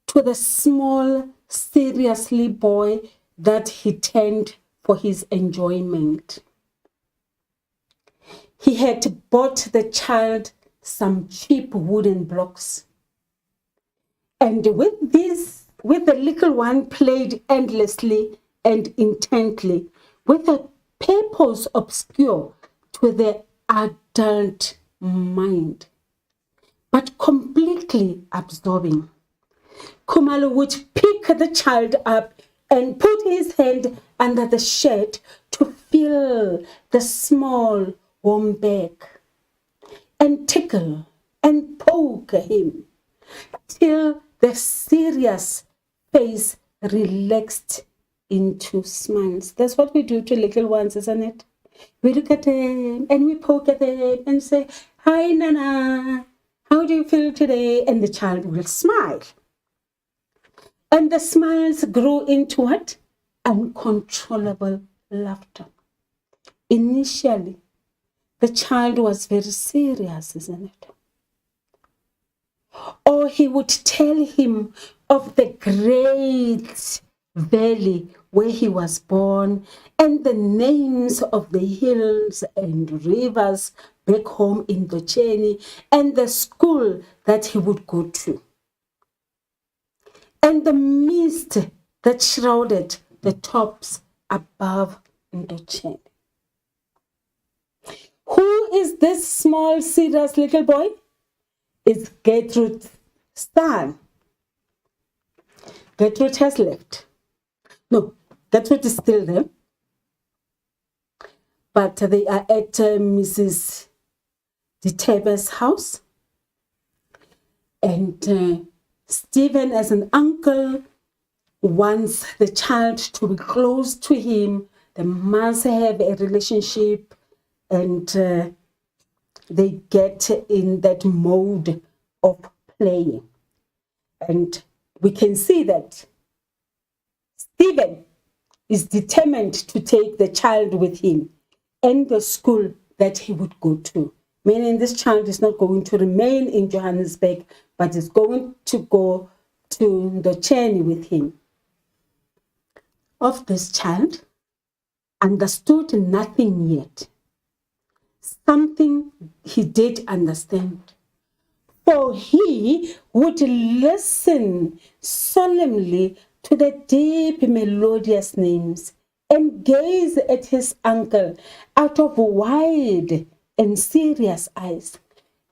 to the small, seriously boy that he turned for his enjoyment. He had bought the child some cheap wooden blocks. And with the little one played endlessly and intently, with a purpose obscure to the adult mind, but completely absorbing. Khumalo would pick the child up and put his hand under the shirt to feel the small warm back and tickle and poke him till the serious face relaxed into smiles. That's what we do to little ones, isn't it? We look at them and we poke at them and say, "Hi, Nana, how do you feel today?" And the child will smile. And the smiles grew into what? Uncontrollable laughter. Initially, the child was very serious, isn't it? Or he would tell him of the great valley where he was born and the names of the hills and rivers back home in Docheni and the school that he would go to. And the mist that shrouded the tops above Ndocheni. Who is this small, serious little boy? It's Gertrude's son. Gertrude has left. No, Gertrude is still there. But they are at Mrs. Ditebe's house. And Stephen, as an uncle, wants the child to be close to him. They must have a relationship, and they get in that mode of playing. And we can see that Stephen is determined to take the child with him and the school that he would go to. Meaning this child is not going to remain in Johannesburg, but is going to go to Ndocheni with him. Of this child, understood nothing yet. Something he did understand. For he would listen solemnly to the deep melodious names and gaze at his uncle out of wide and serious eyes.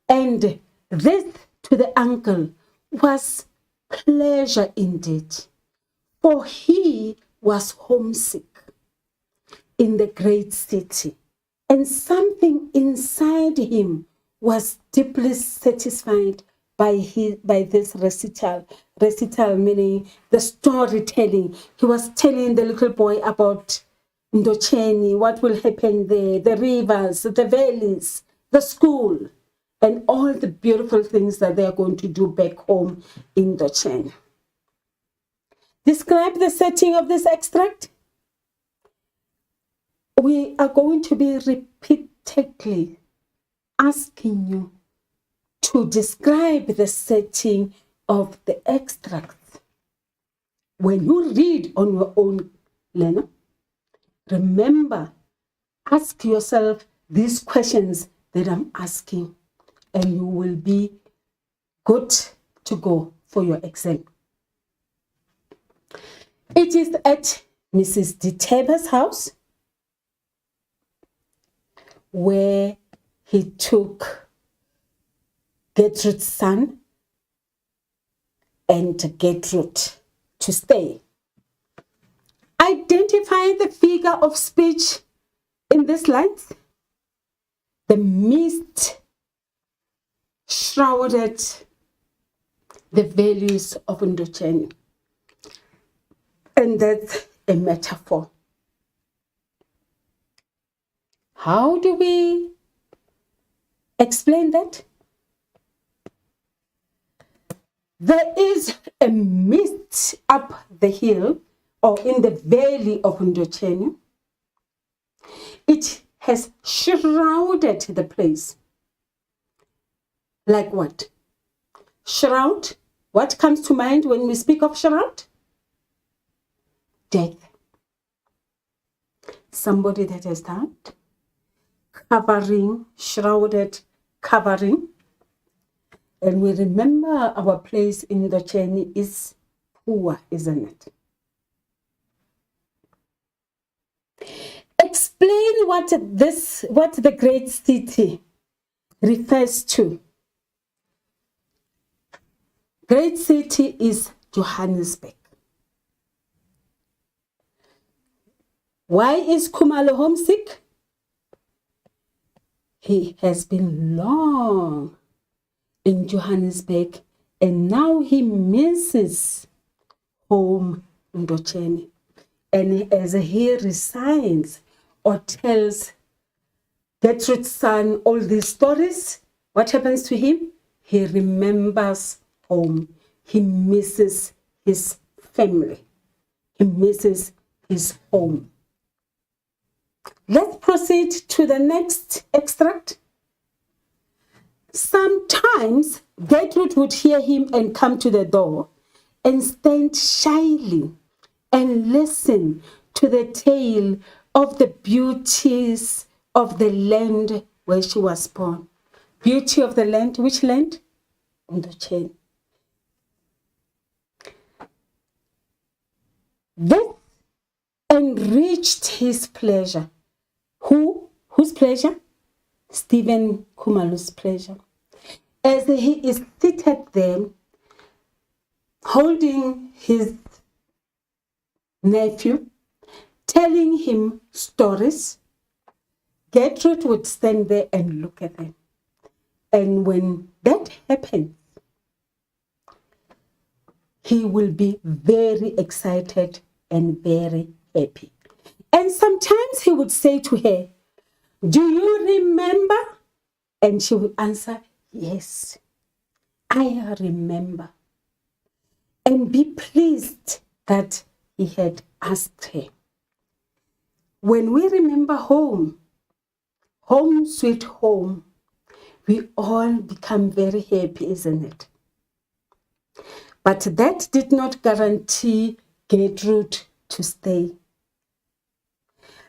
And this to the uncle was pleasure indeed, for he was homesick in the great city, and something inside him was deeply satisfied by this recital. Recital meaning the storytelling. He was telling the little boy about Ndocheni, what will happen there, the rivers, the valleys, the school, and all the beautiful things that they are going to do back home in Ndocheni. Describe the setting of this extract. We are going to be repeatedly asking you to describe the setting of the extract. when you read on your own, learner, remember, ask yourself these questions that I'm asking, and you will be good to go for your exam. It is at Mrs. Diteba's house where he took Gertrude's son and Gertrude to stay. Identify the figure of speech in this lines. The mist shrouded the values of Ndocheni. And that's a metaphor. How do we explain that? There is a mist up the hill or in the valley of Ndocheni. It has shrouded the place. Like what? Shroud. What comes to mind when we speak of shroud? Death. Somebody that has died. Covering, shrouded, covering. And we remember our place in Ndocheni is poor, isn't it? Explain what the great city refers to. Great city is Johannesburg. Why is Khumalo homesick? He has been long in Johannesburg and now he misses home in Ndocheni. And as he resigns or tells Gertrude's son all these stories, what happens to him? He remembers home. He misses his family. He misses his home. Let's proceed to the next extract. Sometimes Gertrude would hear him and come to the door and stand shyly and listen to the tale of the beauties of the land where she was born. Beauty of the land, which land? Ndocheni. This enriched his pleasure. Whose pleasure? Stephen Khumalo's pleasure. As he is seated there, holding his nephew, telling him stories, Gertrude would stand there and look at him. And when that happens, he will be very excited and very happy. And sometimes he would say to her, "Do you remember?" And she would answer, "Yes, I remember." And be pleased that he had asked her. When we remember home, home sweet home, we all become very happy, isn't it? But that did not guarantee Gertrude to stay.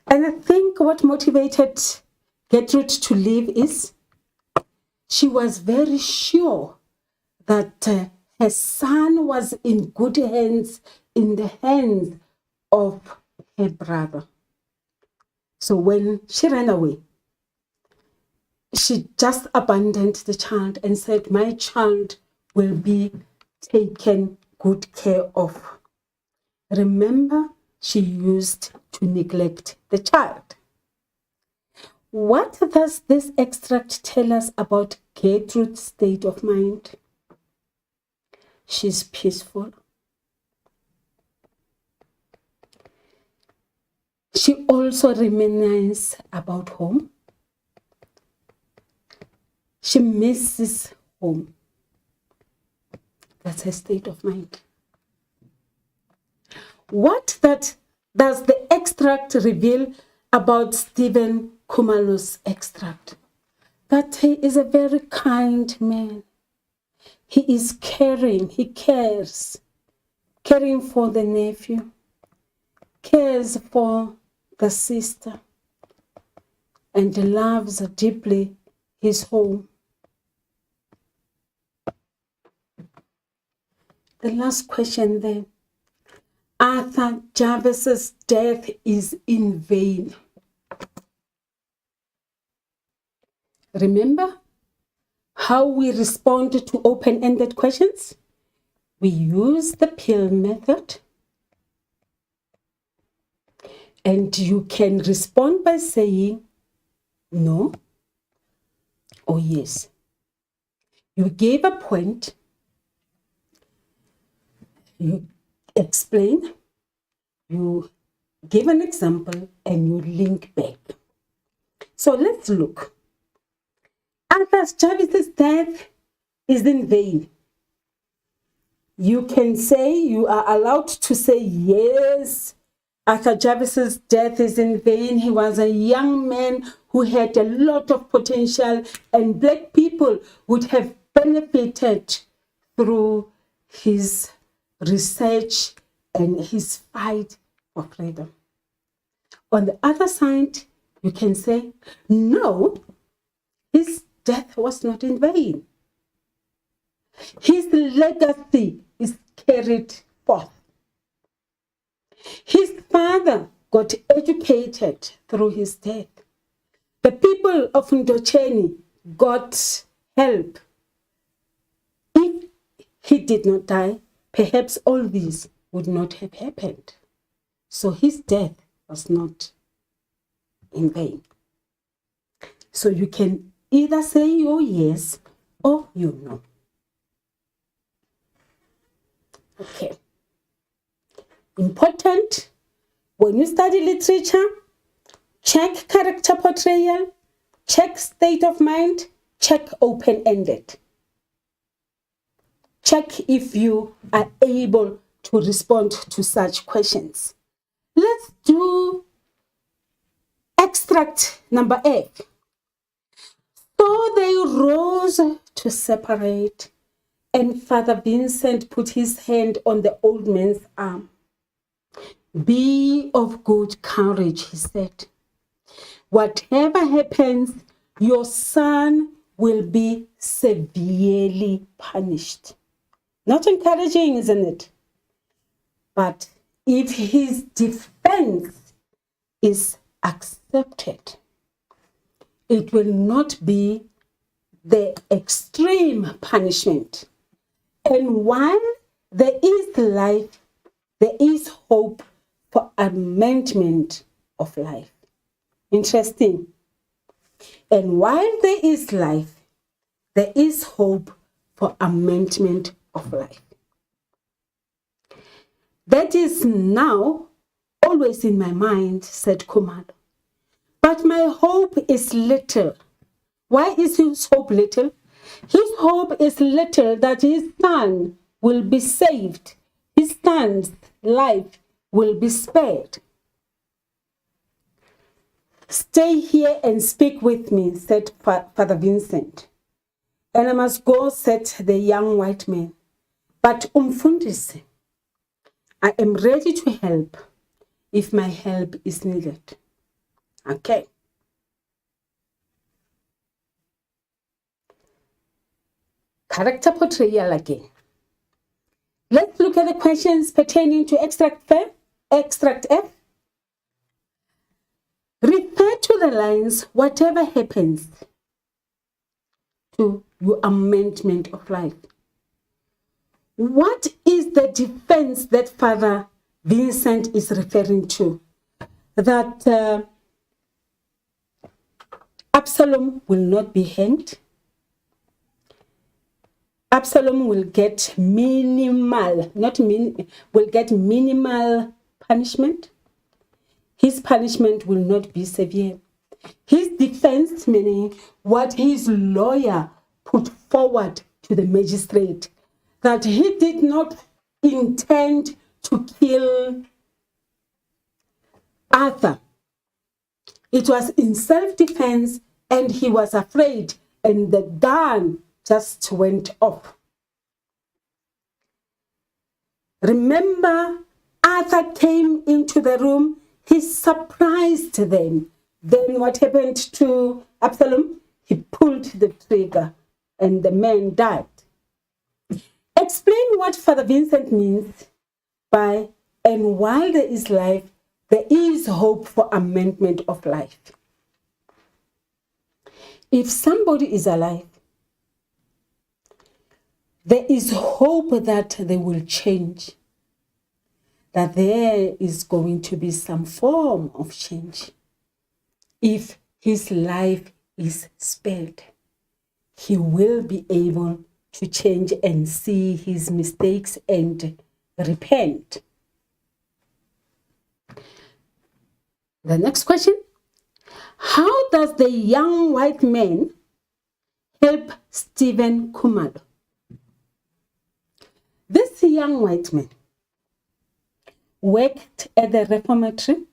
And I think what motivated Gertrude to leave is she was very sure that her son was in good hands, in the hands of her brother. So when she ran away, she just abandoned the child and said, "My child will be taken good care of." Remember, she used to neglect the child. What does this extract tell us about Gertrude's state of mind? She's peaceful. She also reminisces about home. She misses home. That's her state of mind. What does the extract reveal about Stephen Khumalo's extract? That he is a very kind man. He is caring. He cares. caring for the nephew, cares for the sister, and loves deeply his home. The last question there. Arthur Jarvis's death is in vain. Remember how we respond to open-ended questions? We use the pill method. And you can respond by saying no or yes. You gave a point, you explain, you give an example, and you link back. So let's look. Arthur Jarvis's death is in vain. You can say, you are allowed to say yes. Arthur Jarvis's death is in vain. He was a young man who had a lot of potential, and Black people would have benefited through his research and his fight for freedom. On the other side, you can say, no, his death was not in vain. His legacy is carried forth. His father got educated through his death. The people of Ndocheni got help. If he did not die, perhaps all this would not have happened. So his death was not in vain. So you can either say your yes or your no. Okay. Important, when you study literature, check character portrayal, check state of mind, check open-ended. Check if you are able to respond to such questions. Let's do extract number 8. So they rose to separate, and Father Vincent put his hand on the old man's arm. Be of good courage, he said. Whatever happens, your son will be severely punished. Not encouraging, isn't it? But if his defense is accepted, it will not be the extreme punishment. And while there is life, there is hope for amendment of life. Interesting. And while there is life, there is hope for amendment of life. That is now always in my mind, said Khumalo. But my hope is little. Why is his hope little? His hope is little that his son will be saved. His son's life will be spared. Stay here and speak with me, said Father Vincent. And I must go, said the young white man. But Umfundisi, I am ready to help if my help is needed. Okay. Character portrayal again. Let's look at the questions pertaining to extract F. Refer to the lines, whatever happens to your amendment of life. What is the defense that Father Vincent is referring to? That Absalom will not be hanged. Absalom will get minimal punishment. His punishment will not be severe. His defense, meaning what his lawyer put forward to the magistrate, that he did not intend to kill Arthur. It was in self-defense, and he was afraid, and the gun just went off. Remember, Arthur came into the room, he surprised them. Then what happened to Absalom? He pulled the trigger and the man died. Explain what Father Vincent means by, and while there is life, there is hope for amendment of life. If somebody is alive, there is hope that they will change, that there is going to be some form of change. If his life is spared, he will be able to change and see his mistakes and repent. The next question: how does the young white man help Stephen Khumalo? This young white man worked at the reformatory.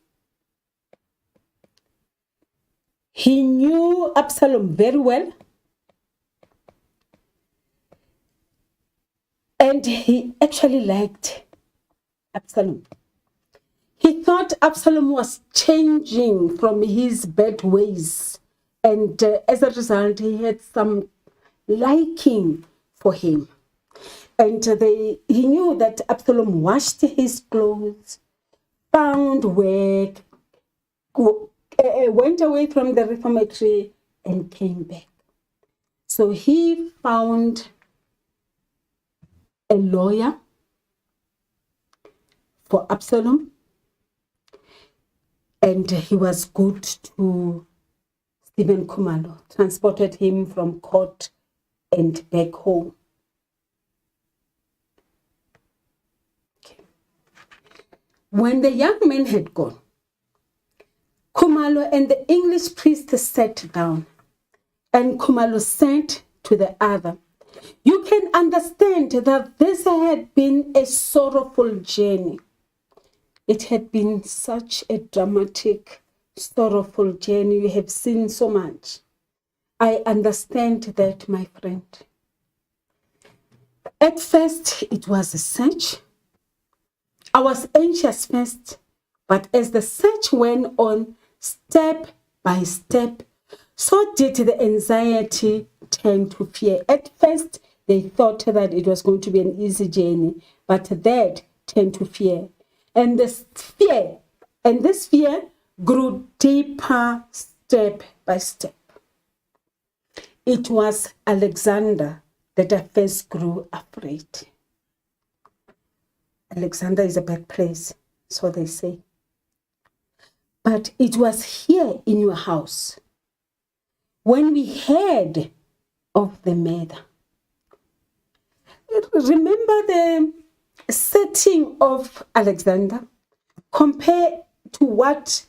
He knew Absalom very well. And he actually liked Absalom. He thought Absalom was changing from his bad ways. And as a result, he had some liking for him. And he knew that Absalom washed his clothes, found work, went away from the reformatory and came back. So he found a lawyer for Absalom, and he was good to Stephen Khumalo, transported him from court and back home. Okay. When the young man had gone, Khumalo and the English priest sat down, and Khumalo said to the other, "You can understand that this had been a sorrowful journey. It had been such a dramatic, sorrowful journey. You have seen so much. I understand that, my friend. At first, it was a search. I was anxious first, but as the search went on, step by step, so did the anxiety turn to fear. At first, they thought that it was going to be an easy journey, but that turned to fear. And this fear grew deeper step by step. It was Alexander that I first grew afraid. Alexander is a bad place, so they say. But it was here in your house when we heard of the murder. Remember the setting of Alexander compared to what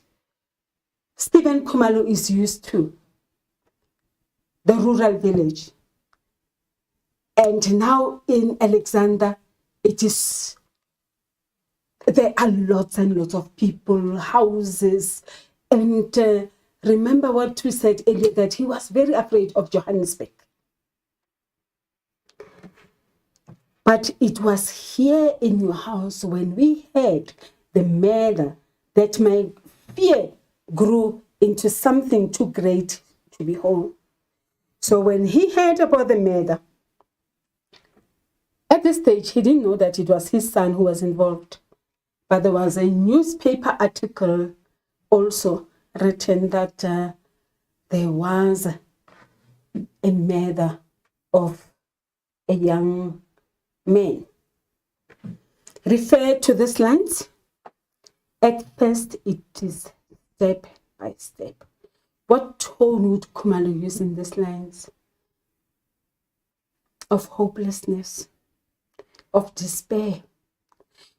Stephen Khumalo is used to, the rural village. And now in Alexander, there are lots and lots of people, houses, and remember what we said earlier, that he was very afraid of Johannesburg. But it was here in your house when we heard the murder that my fear grew into something too great to behold. So when he heard about the murder, at this stage, he didn't know that it was his son who was involved. But there was a newspaper article also written that there was a murder of a young man. Refer to these lines. At first, it is step by step. What tone would Khumalo use in these lines? Of hopelessness, of despair.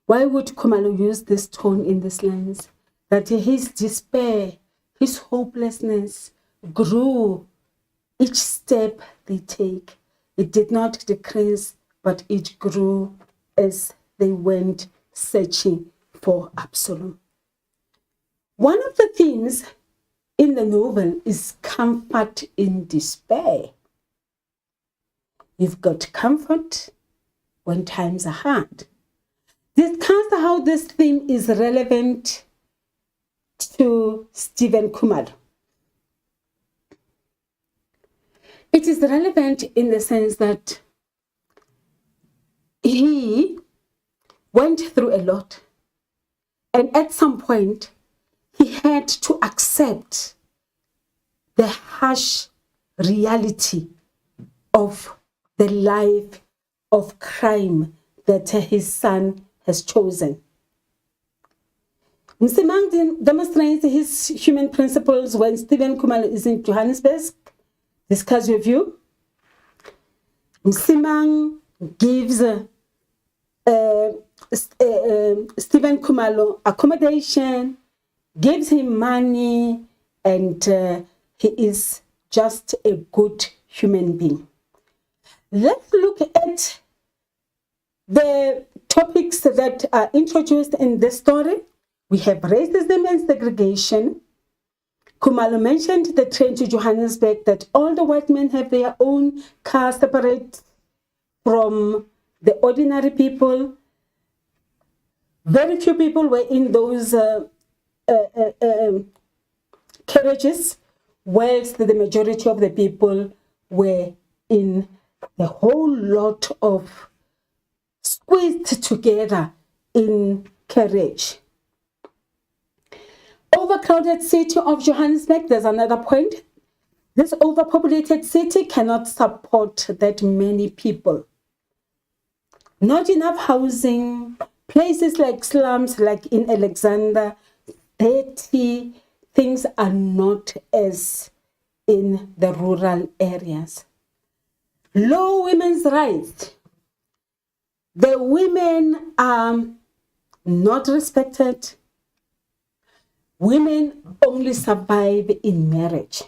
Why would Khumalo use this tone in these lines? That his despair, his hopelessness grew each step they take. It did not decrease, but it grew as they went searching for Absalom. One of the themes in the novel is comfort in despair. You've got comfort when times are hard. Discuss how this theme is relevant to Stephen Kumalo. It is relevant in the sense that he went through a lot, and at some point he had to accept the harsh reality of the life of crime that his son has chosen. Msimang demonstrates his human principles when Stephen Kumalo is in Johannesburg. Discuss your view. Msimang gives Stephen Kumalo accommodation, gives him money, and he is just a good human being. Let's look at the topics that are introduced in this story. We have racism and segregation. Kumalo mentioned the train to Johannesburg, that all the white men have their own car separate from the ordinary people. Very few people were in those carriages, whilst the majority of the people were in a whole lot of squeezed together in carriage. Overcrowded city of Johannesburg, there's another point. This overpopulated city cannot support that many people. Not enough housing, places like slums, like in Alexander, dirty, things are not as in the rural areas. Low women's rights. The women are not respected. Women only survive in marriage.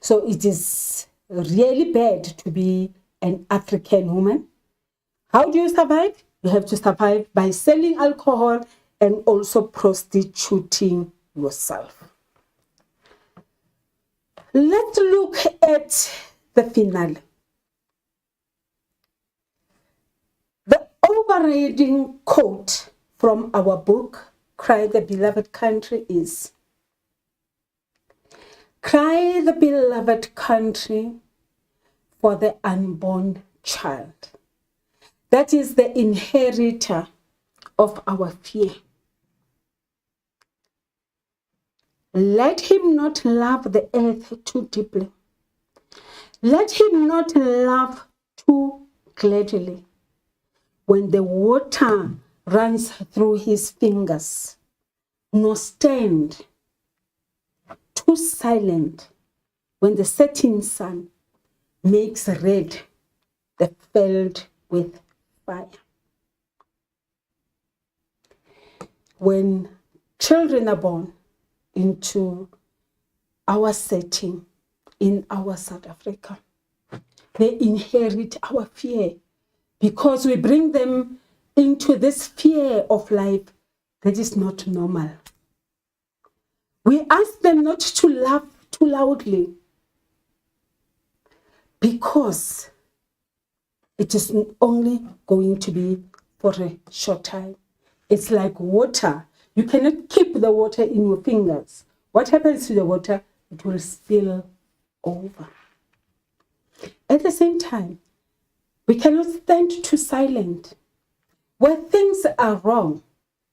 So it is really bad to be an African woman. How do you survive? You have to survive by selling alcohol and also prostituting yourself. Let's look at the finale. The overriding quote from our book, Cry the Beloved Country, is, "Cry the beloved country for the unborn child." That is the inheritor of our fear. Let him not love the earth too deeply. Let him not love too gladly when the water runs through his fingers, nor stand too silent when the setting sun makes red the field with fire. When children are born into our setting in our South Africa, they inherit our fear because we bring them into this fear of life that is not normal. We ask them not to laugh too loudly because it is only going to be for a short time. It's like water. You cannot keep the water in your fingers. What happens to the water? It will spill over. At the same time, we cannot stand too silent. When things are wrong,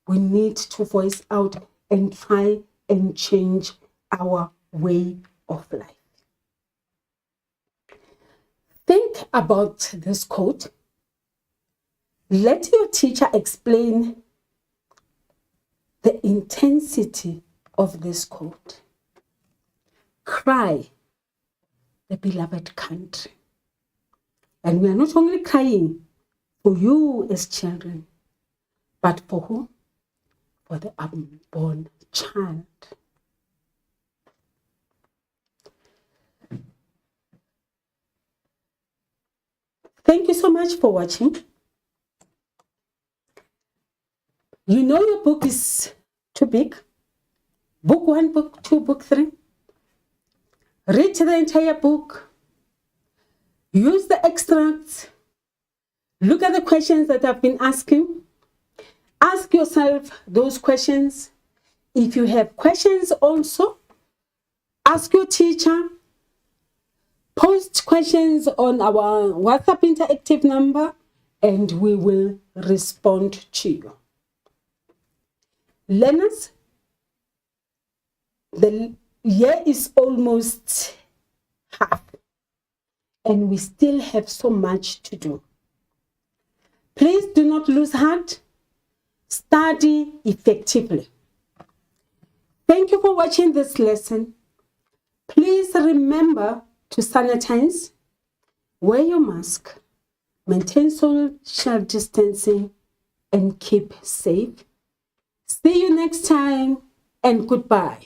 we need to voice out and try and change our way of life. Think about this quote. Let your teacher explain the intensity of this quote. Cry the beloved country. And we are not only crying for you as children, but for who? For the unborn child. Thank you so much for watching. You know your book is too big. Book 1, book 2, book 3. Read the entire book. Use the extracts. Look at the questions that I've been asking. Ask yourself those questions. If you have questions also, ask your teacher. Post questions on our WhatsApp interactive number and we will respond to you. Learners, the year is almost half and we still have so much to do. Please do not lose heart. Study effectively. Thank you for watching this lesson. Please remember to sanitize, wear your mask, maintain social distancing, and keep safe. See you next time and goodbye.